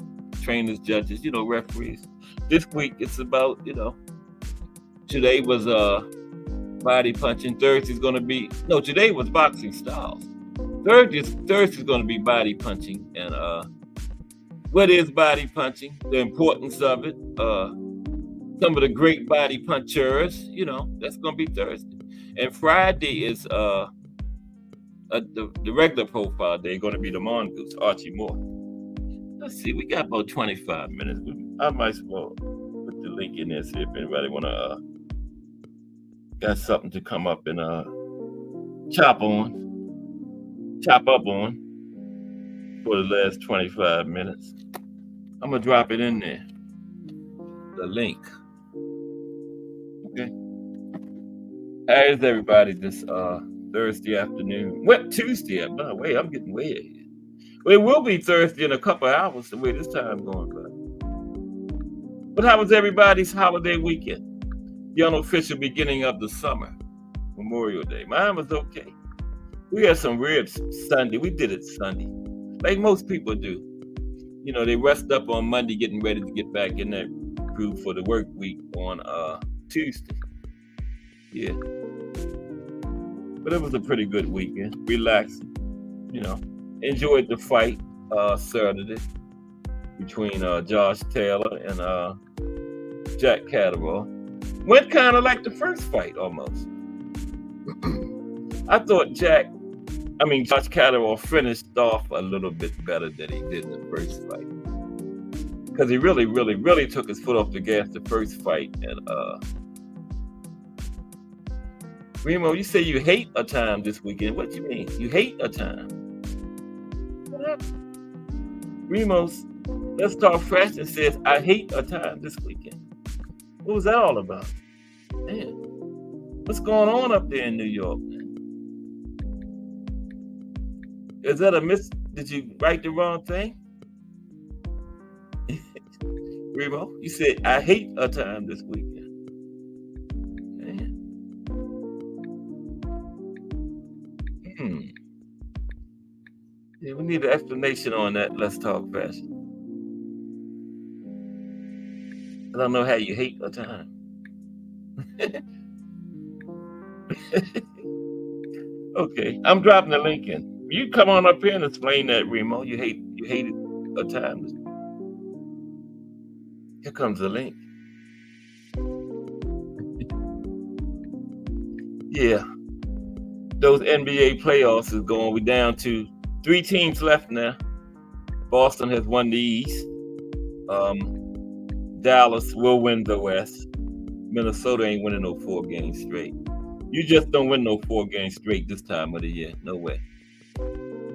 Trainers, judges, you know, referees. This week it's about, you know, today was body punching. Thursday's going to be, no, today was boxing styles. Thursday's going to be body punching, and what is body punching, the importance of it, some of the great body punchers, you know, that's going to be Thursday. And Friday is the regular profile day, going to be the Mongoose, Archie Moore. Let's see, we got about 25 minutes. I might as well put the link in there, see if anybody want to, got something to come up and chop up on for the last 25 minutes. I'm going to drop it in there, the link. Okay. How is everybody this Thursday afternoon? What, Tuesday? By the way, I'm getting way ahead. Well, it will be Thursday in a couple of hours, the way this time going by. But how was everybody's holiday weekend? The unofficial beginning of the summer, Memorial Day. Mine was okay. We had some ribs Sunday. We did it Sunday, like most people do. You know, they rest up on Monday, getting ready to get back in that groove for the work week on Tuesday. Yeah. But it was a pretty good weekend. Relaxed, you know. Enjoyed the fight Saturday between Josh Taylor and Jack Catterall. Went kind of like the first fight almost. I thought Jack Josh Catterall finished off a little bit better than he did in the first fight. Because he really, really, really took his foot off the gas the first fight. And Remo, you say you hate a time this weekend. What do you mean? You hate a time? What happened? Remo's Let's Talk Fashion says, I hate a time this weekend. What was that all about? Man, what's going on up there in New York, man? Is that a miss? Did you write the wrong thing? Remo, you said, I hate a time this weekend. Man. Yeah, we need an explanation on that. Let's Talk Fashion. I don't know how you hate a time. Okay, I'm dropping the link in. You come on up here and explain that, Remo. You hated a time. Here comes the link. Yeah, those NBA playoffs is going. We're down to 3 teams left now. Boston has won the East. Dallas will win the West. Minnesota ain't winning no 4 games straight. You just don't win no 4 games straight this time of the year. No way.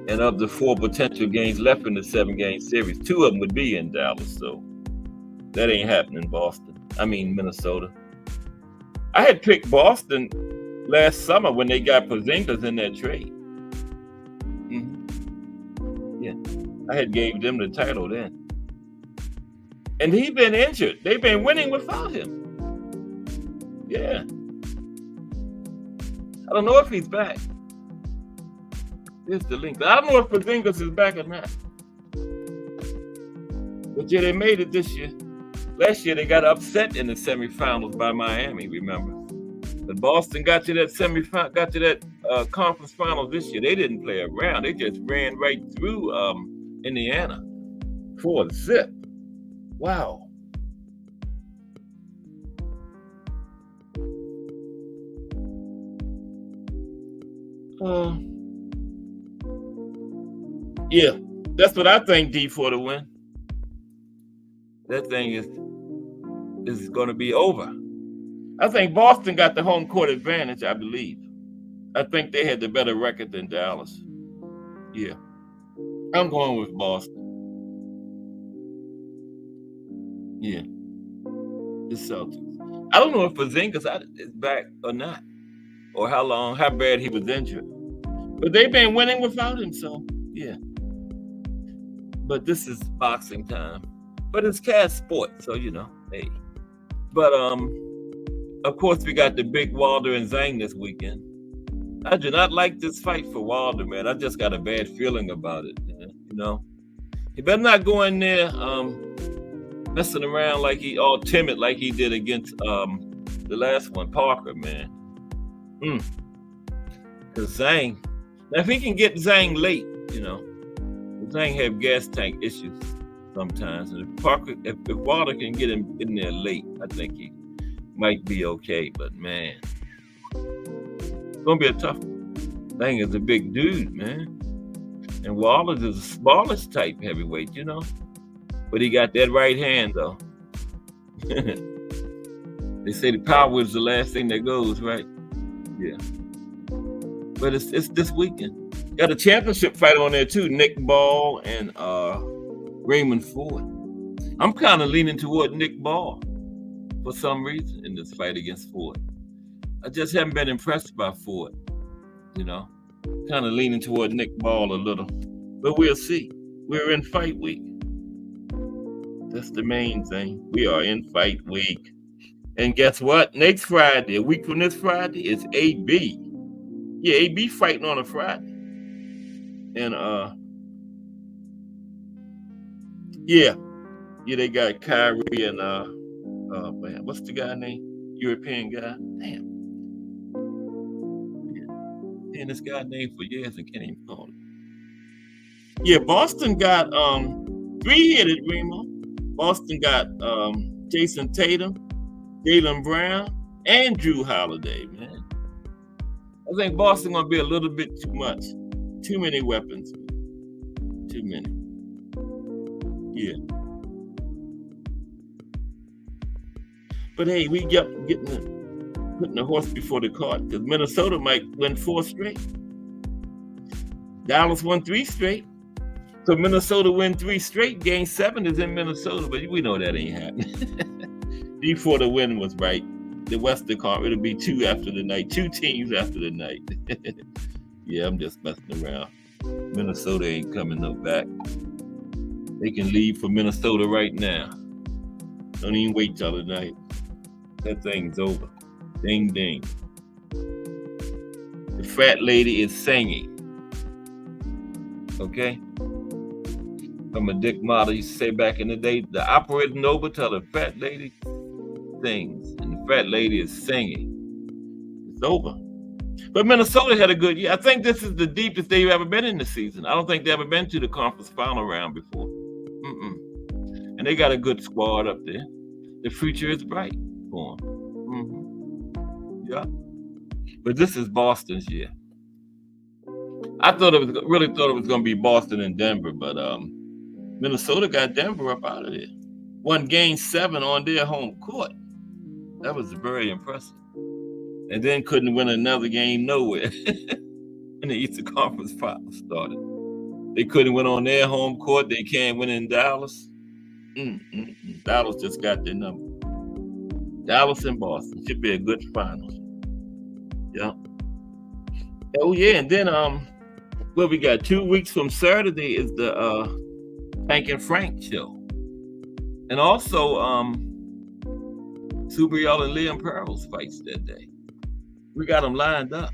And of the 4 potential games left in the 7-game series, 2 of them would be in Dallas. So that ain't happening, Minnesota. I had picked Boston last summer when they got Porzingis in that trade. Yeah, I had gave them the title then. And he been injured. They've been winning without him. Yeah. I don't know if he's back. Here's the link. I don't know if Porzingis is back or not. But yeah, they made it this year. Last year, they got upset in the semifinals by Miami, remember? But Boston got to that conference final this year. They didn't play around. They just ran right through Indiana for a zip. Wow. Yeah, that's what I think, D, for the win. That thing is going to be over. I think Boston got the home court advantage, I believe. I think they had the better record than Dallas. Yeah. I'm going with Boston. Yeah. The Celtics. I don't know if Porzingis is back or not, or how bad he was injured. But they've been winning without him, so yeah. But this is boxing time. But it's cast sport, so hey. But of course we got the big Wilder and Zhang this weekend. I do not like this fight for Wilder, man. I just got a bad feeling about it, man. He better not go in there messing around like he all timid like he did against the last one, Parker, man. Because Zhang, now if he can get Zhang late, Zhang have gas tank issues sometimes, and if Wilder can get him in there late, I think he might be okay. But man, it's gonna be a tough one. Zhang is a big dude, man, and Wilder is a smallish type heavyweight, but he got that right hand though. They say the power is the last thing that goes, right? Yeah. But it's this weekend. Got a championship fight on there too. Nick Ball and Raymond Ford. I'm kind of leaning toward Nick Ball for some reason in this fight against Ford. I just haven't been impressed by Ford. Kind of leaning toward Nick Ball a little. But we'll see. We're in fight week. That's the main thing. We are in fight week. And guess what? Next Friday, a week from this Friday, is AB. Yeah, AB fighting on a Friday. And they got Kyrie and man, what's the guy name? European guy. Damn. And this guy named for years and can't even call it. Yeah, Boston got 3-headed Remo. Boston got Jason Tatum, Jaylen Brown, and Jrue Holiday, man. I think Boston gonna be a little bit too much. Too many weapons. Too many. Yeah. But hey, we kept putting the horse before the cart, because Minnesota might win 4 straight. Dallas won 3 straight. So Minnesota win 3 straight. Game 7 is in Minnesota, but we know that ain't happening. Before the win was right. The Western Conference, it'll be 2 after the night. 2 teams after the night. Yeah, I'm just messing around. Minnesota ain't coming no back. They can leave for Minnesota right now. Don't even wait till the night. That thing's over. Ding, ding. The fat lady is singing. Okay? From a Dick model used to say back in the day, the operating over till the fat lady sings. And the fat lady is singing. It's over. But Minnesota had a good year. I think this is the deepest they've ever been in the season. I don't think they've ever been to the conference final round before. And they got a good squad up there. The future is bright for them. Yeah. But this is Boston's year. I really thought it was going to be Boston and Denver, but Minnesota got Denver up out of there. Won game 7 on their home court. That was very impressive. And then couldn't win another game nowhere when the Eastern Conference Final started. They couldn't win on their home court. They can't win in Dallas. Dallas just got their number. Dallas and Boston should be a good final. Yeah. Oh yeah, and then well, we got 2 weeks from Saturday is the Hank and Frank show, and also Subriel and Liam Pearls fights that day. We got them lined up.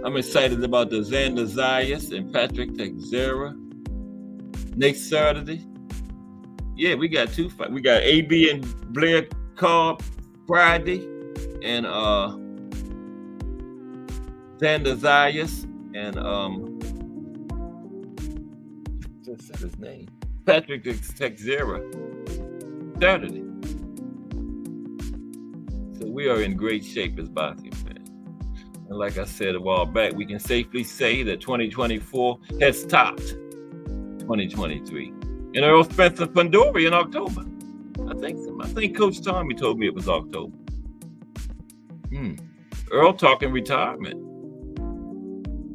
I'm excited about the Xander Zayas and Patrick Teixeira next Saturday. Yeah, we got 2 fights. We got AB and Blair Cobb Friday, and Xander Zayas and just said his name, Patrick Teixeira Saturday. So we are in great shape as boxing fans. And like I said a while back, we can safely say that 2024 has topped 2023. And Earl Spencer Fundora in October. I think so. I think Coach Tommy told me it was October. Earl talking retirement.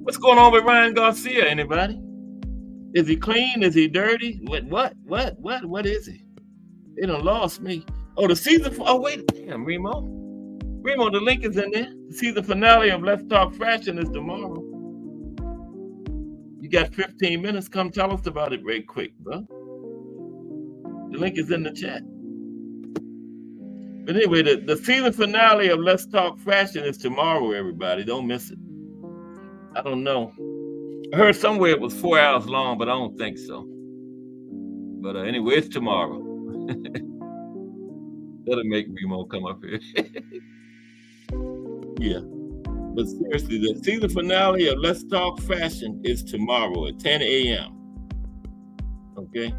What's going on with Ryan Garcia, anybody? Is he clean? Is he dirty? What is he? They done lost me. Oh, the season, wait, damn, Remo, the link is in there. The season finale of Let's Talk Fashion is tomorrow. You got 15 minutes. Come tell us about it right quick, bro. The link is in the chat. But anyway, the season finale of Let's Talk Fashion is tomorrow, everybody. Don't miss it. I don't know. I heard somewhere it was 4 hours long, but I don't think so. But anyway, it's tomorrow. That'll make Remo come up here. Yeah. But seriously, the season finale of Let's Talk Fashion is tomorrow at 10 a.m. Okay?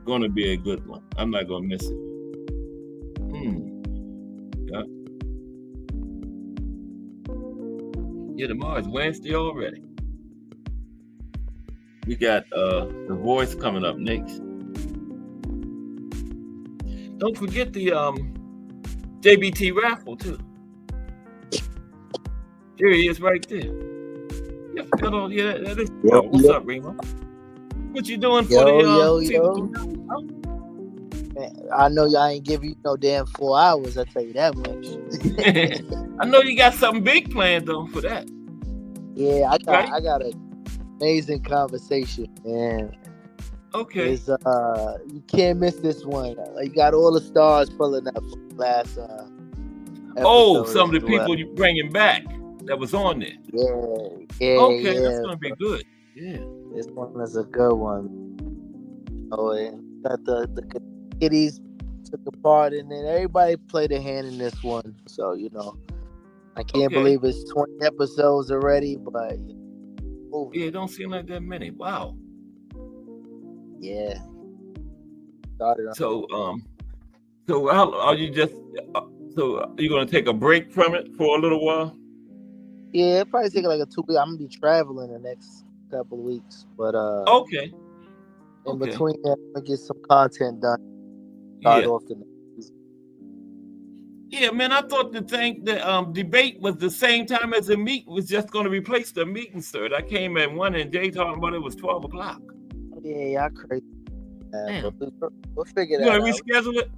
Going to be a good one. I'm not going to miss it. Yeah. Yeah, tomorrow is Wednesday already. We got The Voice coming up next. Don't forget the JBT raffle too. There he is right there. Yeah, that is. What's up, Remo? What you doing for I know y'all ain't give you no damn 4 hours, I tell you that much. I know you got something big planned though for that. Yeah, I got an amazing conversation, man. Okay. You can't miss this one. You got all the stars pulling up from last some of the people you bringing back that was on there. Yeah. Okay, that's gonna be good. Yeah. This one is a good one. Oh, and got the kiddies took a part in it. Everybody played a hand in this one. So, I can't believe it's 20 episodes already, but yeah, it don't seem like that many. Wow. Yeah. So how are you just? So are you gonna take a break from it for a little while? Yeah, it'll probably take like a 2 weeks. I'm gonna be traveling the next couple of weeks. But Okay. in Okay. between that, I'm gonna get some content done. Yeah. Off the next season. Yeah, man. I thought the debate was the same time as the meet was just going to replace the meeting, sir. I came at 1 and Jay talking about it was 12 o'clock. Yeah, I crazy. Damn. But we'll figure You that out. gonna reschedule it?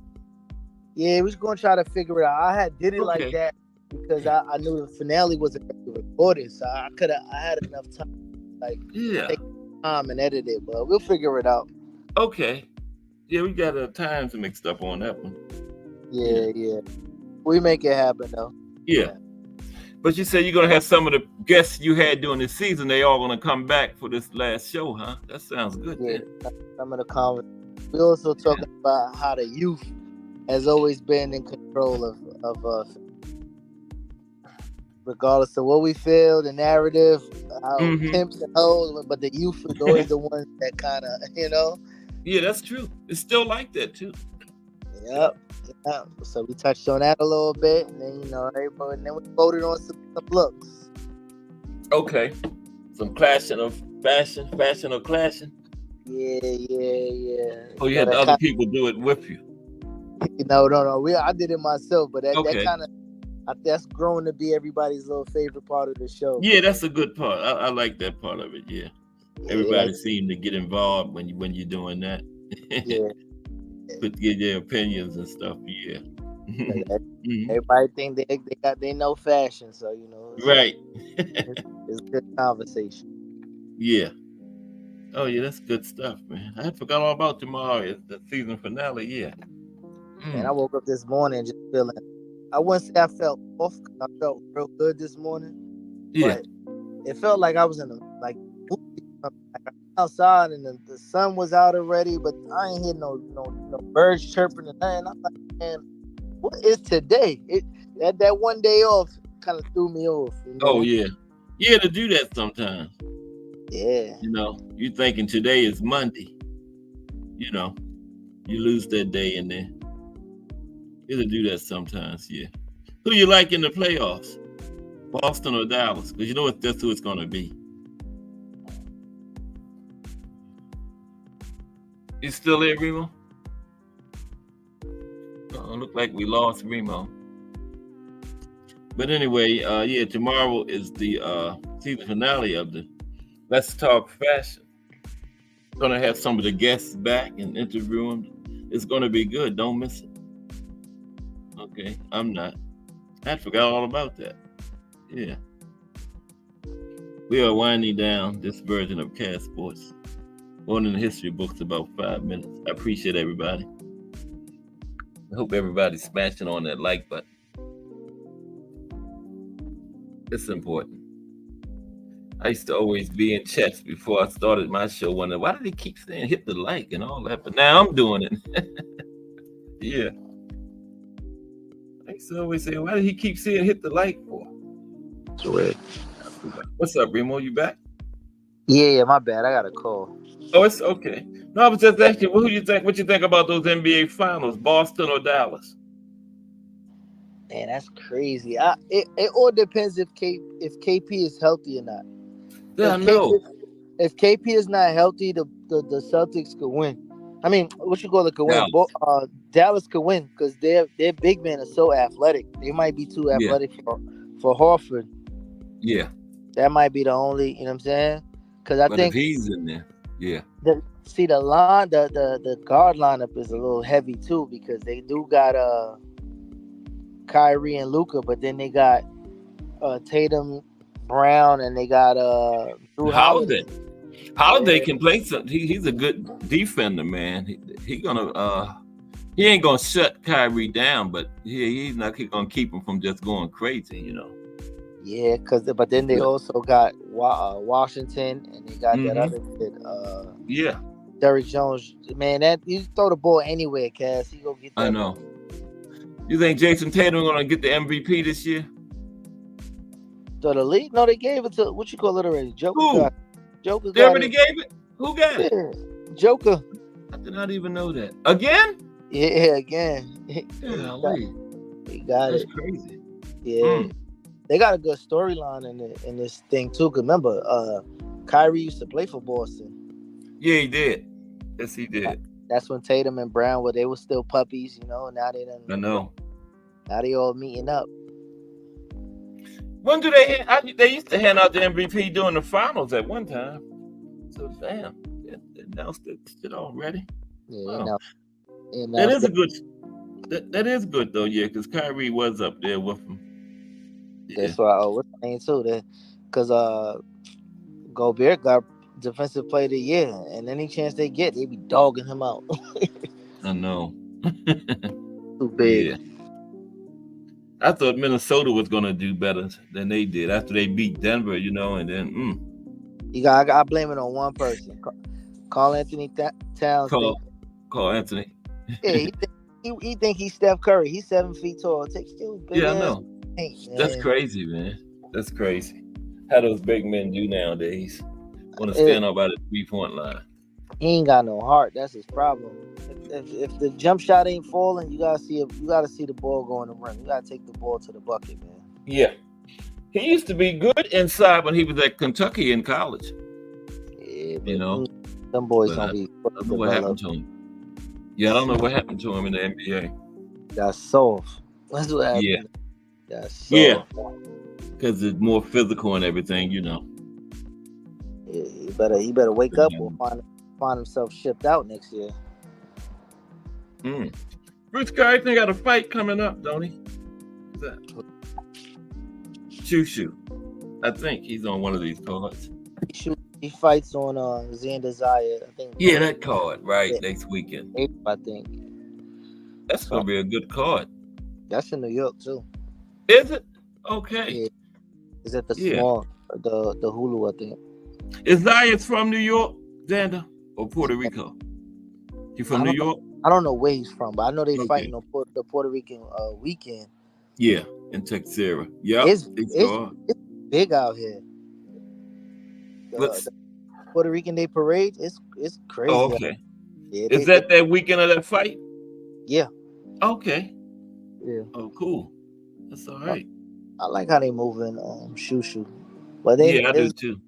Yeah, we're gonna try to figure it out. I did it like that because I knew the finale wasn't recorded, so I had enough time, take time and edit it. But we'll figure it out. Okay. Yeah, we got times mixed up on that one. Yeah. We make it happen though. Yeah. But you said you're gonna have some of the guests you had during the season. They all gonna come back for this last show, huh? That sounds good. Yeah. Some of the comments. We also talking about how the youth has always been in control of regardless of what we feel, the narrative, how pimps and hoes, but the youth is always the ones that kind of, Yeah, that's true. It's still like that too. Yep. So we touched on that a little bit, and then everybody, and then we voted on some looks. Okay. Some clashing of fashion or clashing. Yeah. Oh, you had the other people do it with you. No. I did it myself, but that kind of, that's growing to be everybody's little favorite part of the show. Yeah, that's a good part. I like that part of it. Yeah. Everybody seemed to get involved when you're doing that. Yeah. But get their opinions and stuff. Yeah. Everybody think they know fashion, so right. It's good conversation. Yeah. Oh yeah, that's good stuff, man. I forgot all about tomorrow. It's the season finale. Yeah. And I woke up this morning just feeling. I wouldn't say I felt off. I felt real good this morning. Yeah. But it felt like I was in outside and the sun was out already, but I ain't hear no birds chirping and nothing. I'm like, man, what is today? That one day off kind of threw me off. Oh yeah, to do that sometimes. Yeah. You thinking today is Monday. You lose that day in there. It'll do that sometimes. Yeah. Who you like in the playoffs? Boston or Dallas? Because that's who it's gonna be. You still there, Remo? Look like we lost Remo. But anyway, tomorrow is the season finale of the Let's Talk Fashion. Gonna have some of the guests back and interview them. It's gonna be good. Don't miss it. Okay, I'm not. I forgot all about that. Yeah. We are winding down this version of Cast Sports. One in the history books, about 5 minutes. I appreciate everybody. I hope everybody's smashing on that like button. It's important. I used to always be in chats before I started my show, wondering why did he keep saying hit the like and all that? But now I'm doing it. Yeah. I used to always say, why did he keep saying hit the like for? Correct. What's up, Remo? You back? Yeah, my bad. I got a call. Oh, it's okay. No, I was just asking, what you think about those NBA finals, Boston or Dallas? Man, that's crazy. It all depends if KP is healthy or not. Yeah, no. If KP is not healthy, the Celtics could win. I mean, could win. Dallas could win because their big men are so athletic. They might be too athletic for Horford. Yeah. That might be the only, you know what I'm saying? Because I think if he's in there, yeah. The guard lineup is a little heavy too because they do got Kyrie and Luka, but then they got Tatum, Brown, and they got Drew Holiday. Holiday can play some. He's a good defender, man. He ain't gonna shut Kyrie down, but he's gonna keep him from just going crazy, Yeah, but then they also got Washington, and they got that other kid. Derrick Jones. Man, that you throw the ball anywhere, Cass. He gonna get that. I know. You think Jason Tatum gonna get the MVP this year? So the league? No, they gave it to already. Joker. Joker. They already gave it. Who got it? Joker. I did not even know that. Again? Yeah, again. He got That's it. Crazy. Yeah. They got a good storyline in this thing too. Cause remember, Kyrie used to play for Boston. Yeah, he did. Yes, he did. That's when Tatum and Brown they were still puppies, Now I know. Now they all meeting up. When do they used to hand out the MVP during the finals at one time. So damn, they announced it already. Yeah, wow. That is good though, yeah, because Kyrie was up there with him. Yeah. That's why what's the name too? Because Gobert got Defensive Player of the Year, and any chance they get, they be dogging him out. I know. Too big. Yeah. I thought Minnesota was gonna do better than they did after they beat Denver, and then I blame it on one person. Karl-Anthony Towns. Karl Anthony. Yeah, he think he's Steph Curry. He's 7 feet tall. Takes still big. Yeah, I know. That's crazy, man. That's crazy. How those big men do nowadays. Want to stand up by the 3-point line. He ain't got no heart. That's his problem. If the jump shot ain't falling, you gotta see the ball go in the rim. You gotta take the ball to the bucket, man. Yeah, he used to be good inside when he was at Kentucky in college. Yeah, but some boys don't be. I don't know what happened to him. Yeah, I don't know what happened to him in the NBA. That's soft. That's what happened. Yeah, that's soft. Yeah, because it's more physical and everything, Yeah, he better wake up or find himself shipped out next year. Bruce Carrington got a fight coming up, don't he? What's that? Shoo. I think he's on one of these cards. He fights on Xander Zaya, I think. Yeah, that card, right, next weekend. I think. That's going to be a good card. That's in New York, too. Is it? Okay. Yeah. Is at the small, the Hulu, I think. Is Zaya from New York, Xander, or Puerto Rico? He from New York? I don't know where he's from, but I know they're fighting on the Puerto Rican weekend. Yeah, in Texera. Yeah, it's big out here. The Puerto Rican Day Parade, it's crazy. Oh, okay. Yeah, is that weekend of that fight? Yeah. Okay. Yeah. Oh, cool. That's all right. I like how they moving Shoo. But I do too.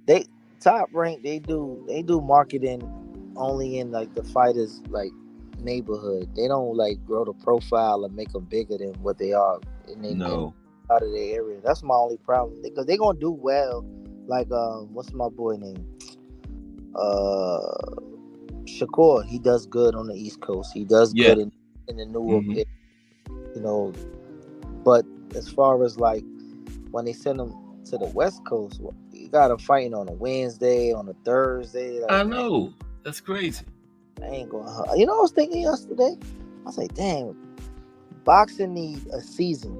They Top Rank, they do marketing only in like the fighters like neighborhood. They don't like grow the profile and make them bigger than what they are out of their area. That's my only problem, because they're gonna do well. Like what's my boy name? Shakur. He does good on the East Coast. He does good in the Newark area, But as far as like when they send them to the West Coast, you got them fighting on a Wednesday, on a Thursday. Like, I know. That's crazy. I ain't going. I was thinking yesterday. I was like, damn, boxing need a season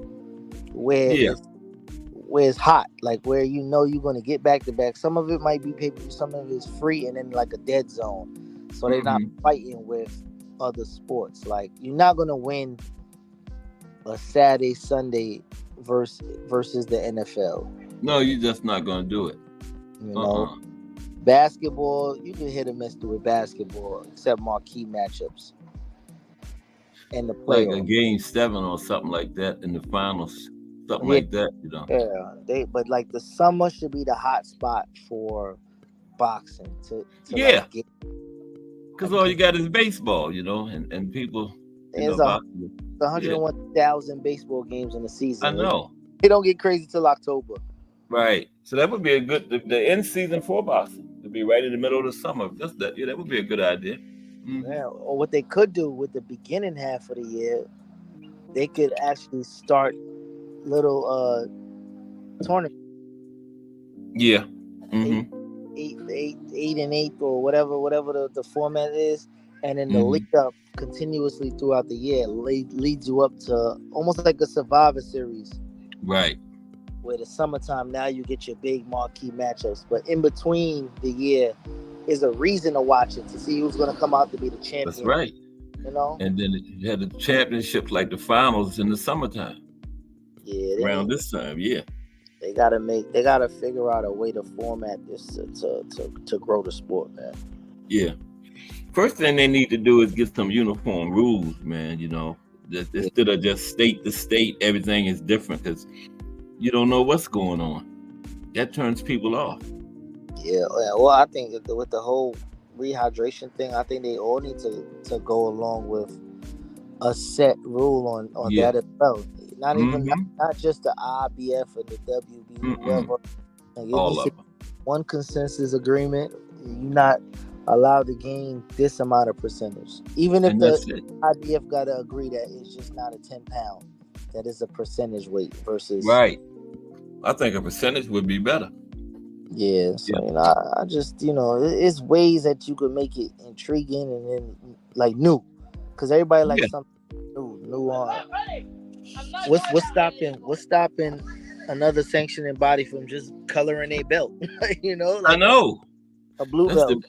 where it's hot, like where you're gonna get back to back. Some of it might be pay-per-view, some of it is free, and then like a dead zone, so they're not fighting with other sports. Like you're not gonna win a Saturday Sunday versus the NFL. No, you're just not gonna do it. Basketball, you can hit or miss with basketball, except marquee matchups and the playoffs. Like a game 7 or something like that in the finals, something like that, Yeah, but like the summer should be the hot spot for boxing to because all you got is baseball, and people. There's 101,000 baseball games in the season. I know. They don't get crazy till October. Right. So that would be a good the end season for boxing to be right in the middle of the summer. That would be a good idea. Yeah. Or what they could do with the beginning half of the year, they could actually start little tournaments. Yeah. 8 and 8 or whatever the format is, and then the lead up continuously throughout the year leads you up to almost like a Survivor Series. Right. Where the summertime, now you get your big marquee matchups, but in between the year is a reason to watch it, to see who's going to come out to be the champion. That's right. And then you had the championships like the finals in the summertime. Yeah. Around this time, yeah. They gotta figure out a way to format this to grow the sport, man. Yeah. First thing they need to do is get some uniform rules, man. Instead of just state to state, everything is different because you don't know what's going on. That turns people off. Yeah, well, I think with the whole rehydration thing, I think they all need to go along with a set rule on Yeah. that as well. Not even Mm-hmm. not just the IBF and the WB, Mm-mm. whoever. Like, it All needs to of be them. one consensus agreement. You're not allowed to gain this amount of percentage, even if And the that's it. IBF got to agree that it's just not a 10 pound. That is a percentage weight versus. Right. I think a percentage would be better. Yeah, so Yeah. I just it's ways that you could make it intriguing and then like new, because everybody Yeah. likes something new on. What's stopping another sanctioning body from just coloring a belt? I Like know. a blue That's the belt.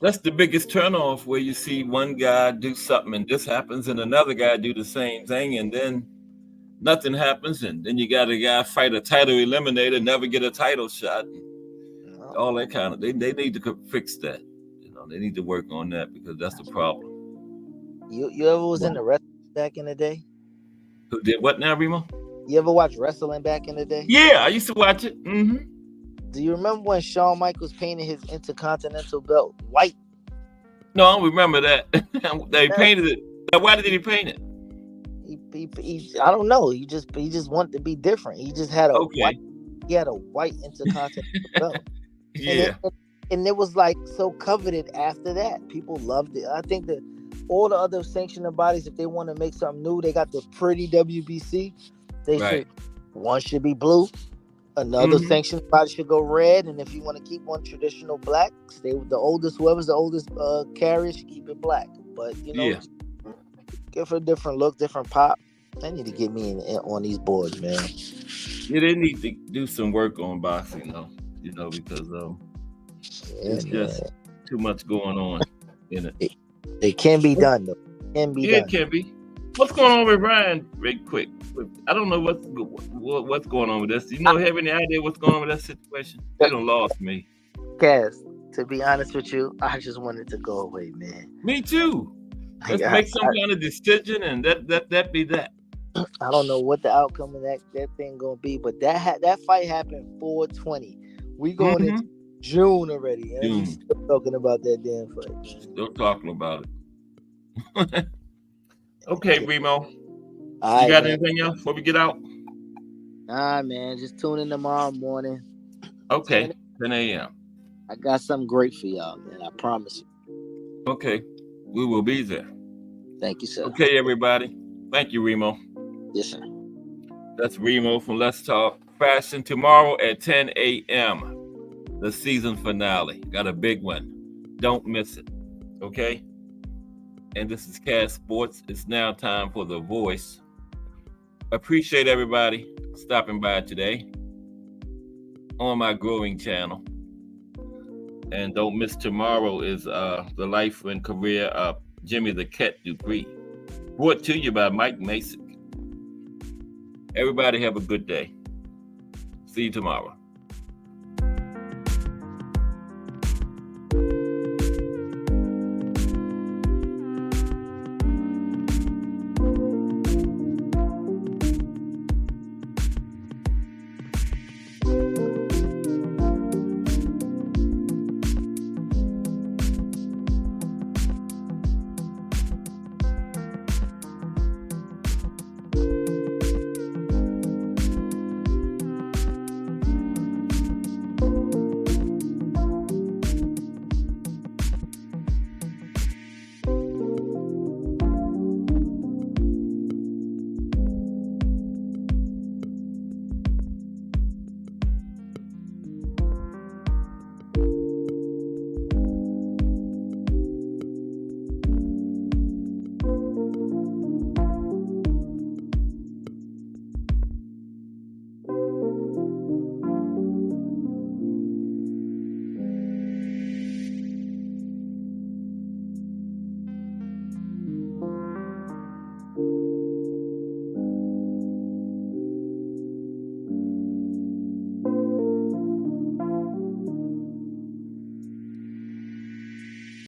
that's the biggest turnoff where you see one guy do something and this happens and another guy do the same thing and then nothing happens and then you got a guy fight a title eliminator, never get a title shot, and all that kind of. They need to fix that. They need to work on that because that's the problem. You ever was in the wrestling back in the day? Who did what now, Remo? You ever watch wrestling back in the day? Yeah, I used to watch it. Mm-hmm. Do you remember when Shawn Michaels painted his Intercontinental belt white? No, I don't remember that. They painted it. Now, why did he paint it? He I don't know. He just wanted to be different. He just had a white. He had a white Intercontinental belt. Yeah. And it was like so coveted after that. People loved it. I think that all the other sanctioning bodies, if they want to make something new, they got the pretty WBC. They should. One should be blue. Another sanctioning body should go red. And if you want to keep one traditional black, stay with the oldest. Whoever's the oldest carrier should keep it black. But give it a different look, different pop. They need to get me in on these boards, man. Yeah, they need to do some work on boxing, though. Because it's just too much going on in it. It can be done, though. It can be. What's going on with Ryan? Real quick, I don't know what's going on with this. You have any idea what's going on with that situation? They done lost me. Cass, to be honest with you, I just wanted to go away, man. Me too. Let's make some kind of decision, and that be that. I don't know what the outcome of that thing gonna be, but that fight happened 4/20. We going into June already, and he's still talking about that damn fight. Man. Still talking about it. Okay, Remo. You got anything else before we get out? Nah, man. Just tune in tomorrow morning. Okay, 10 a.m. I got something great for y'all, man. I promise you. Okay, we will be there. Thank you, sir. Okay, everybody. Thank you, Remo. Yes, sir. That's Remo from Let's Talk Fashion. Tomorrow at 10 a.m., the season finale. Got a big one. Don't miss it. Okay? And this is Cass Sports. It's now time for The Voice. Appreciate everybody stopping by today on my growing channel. And don't miss tomorrow is the life and career of Jimmy the Cat Dupree. Brought to you by Mike Mason. Everybody have a good day. See you tomorrow.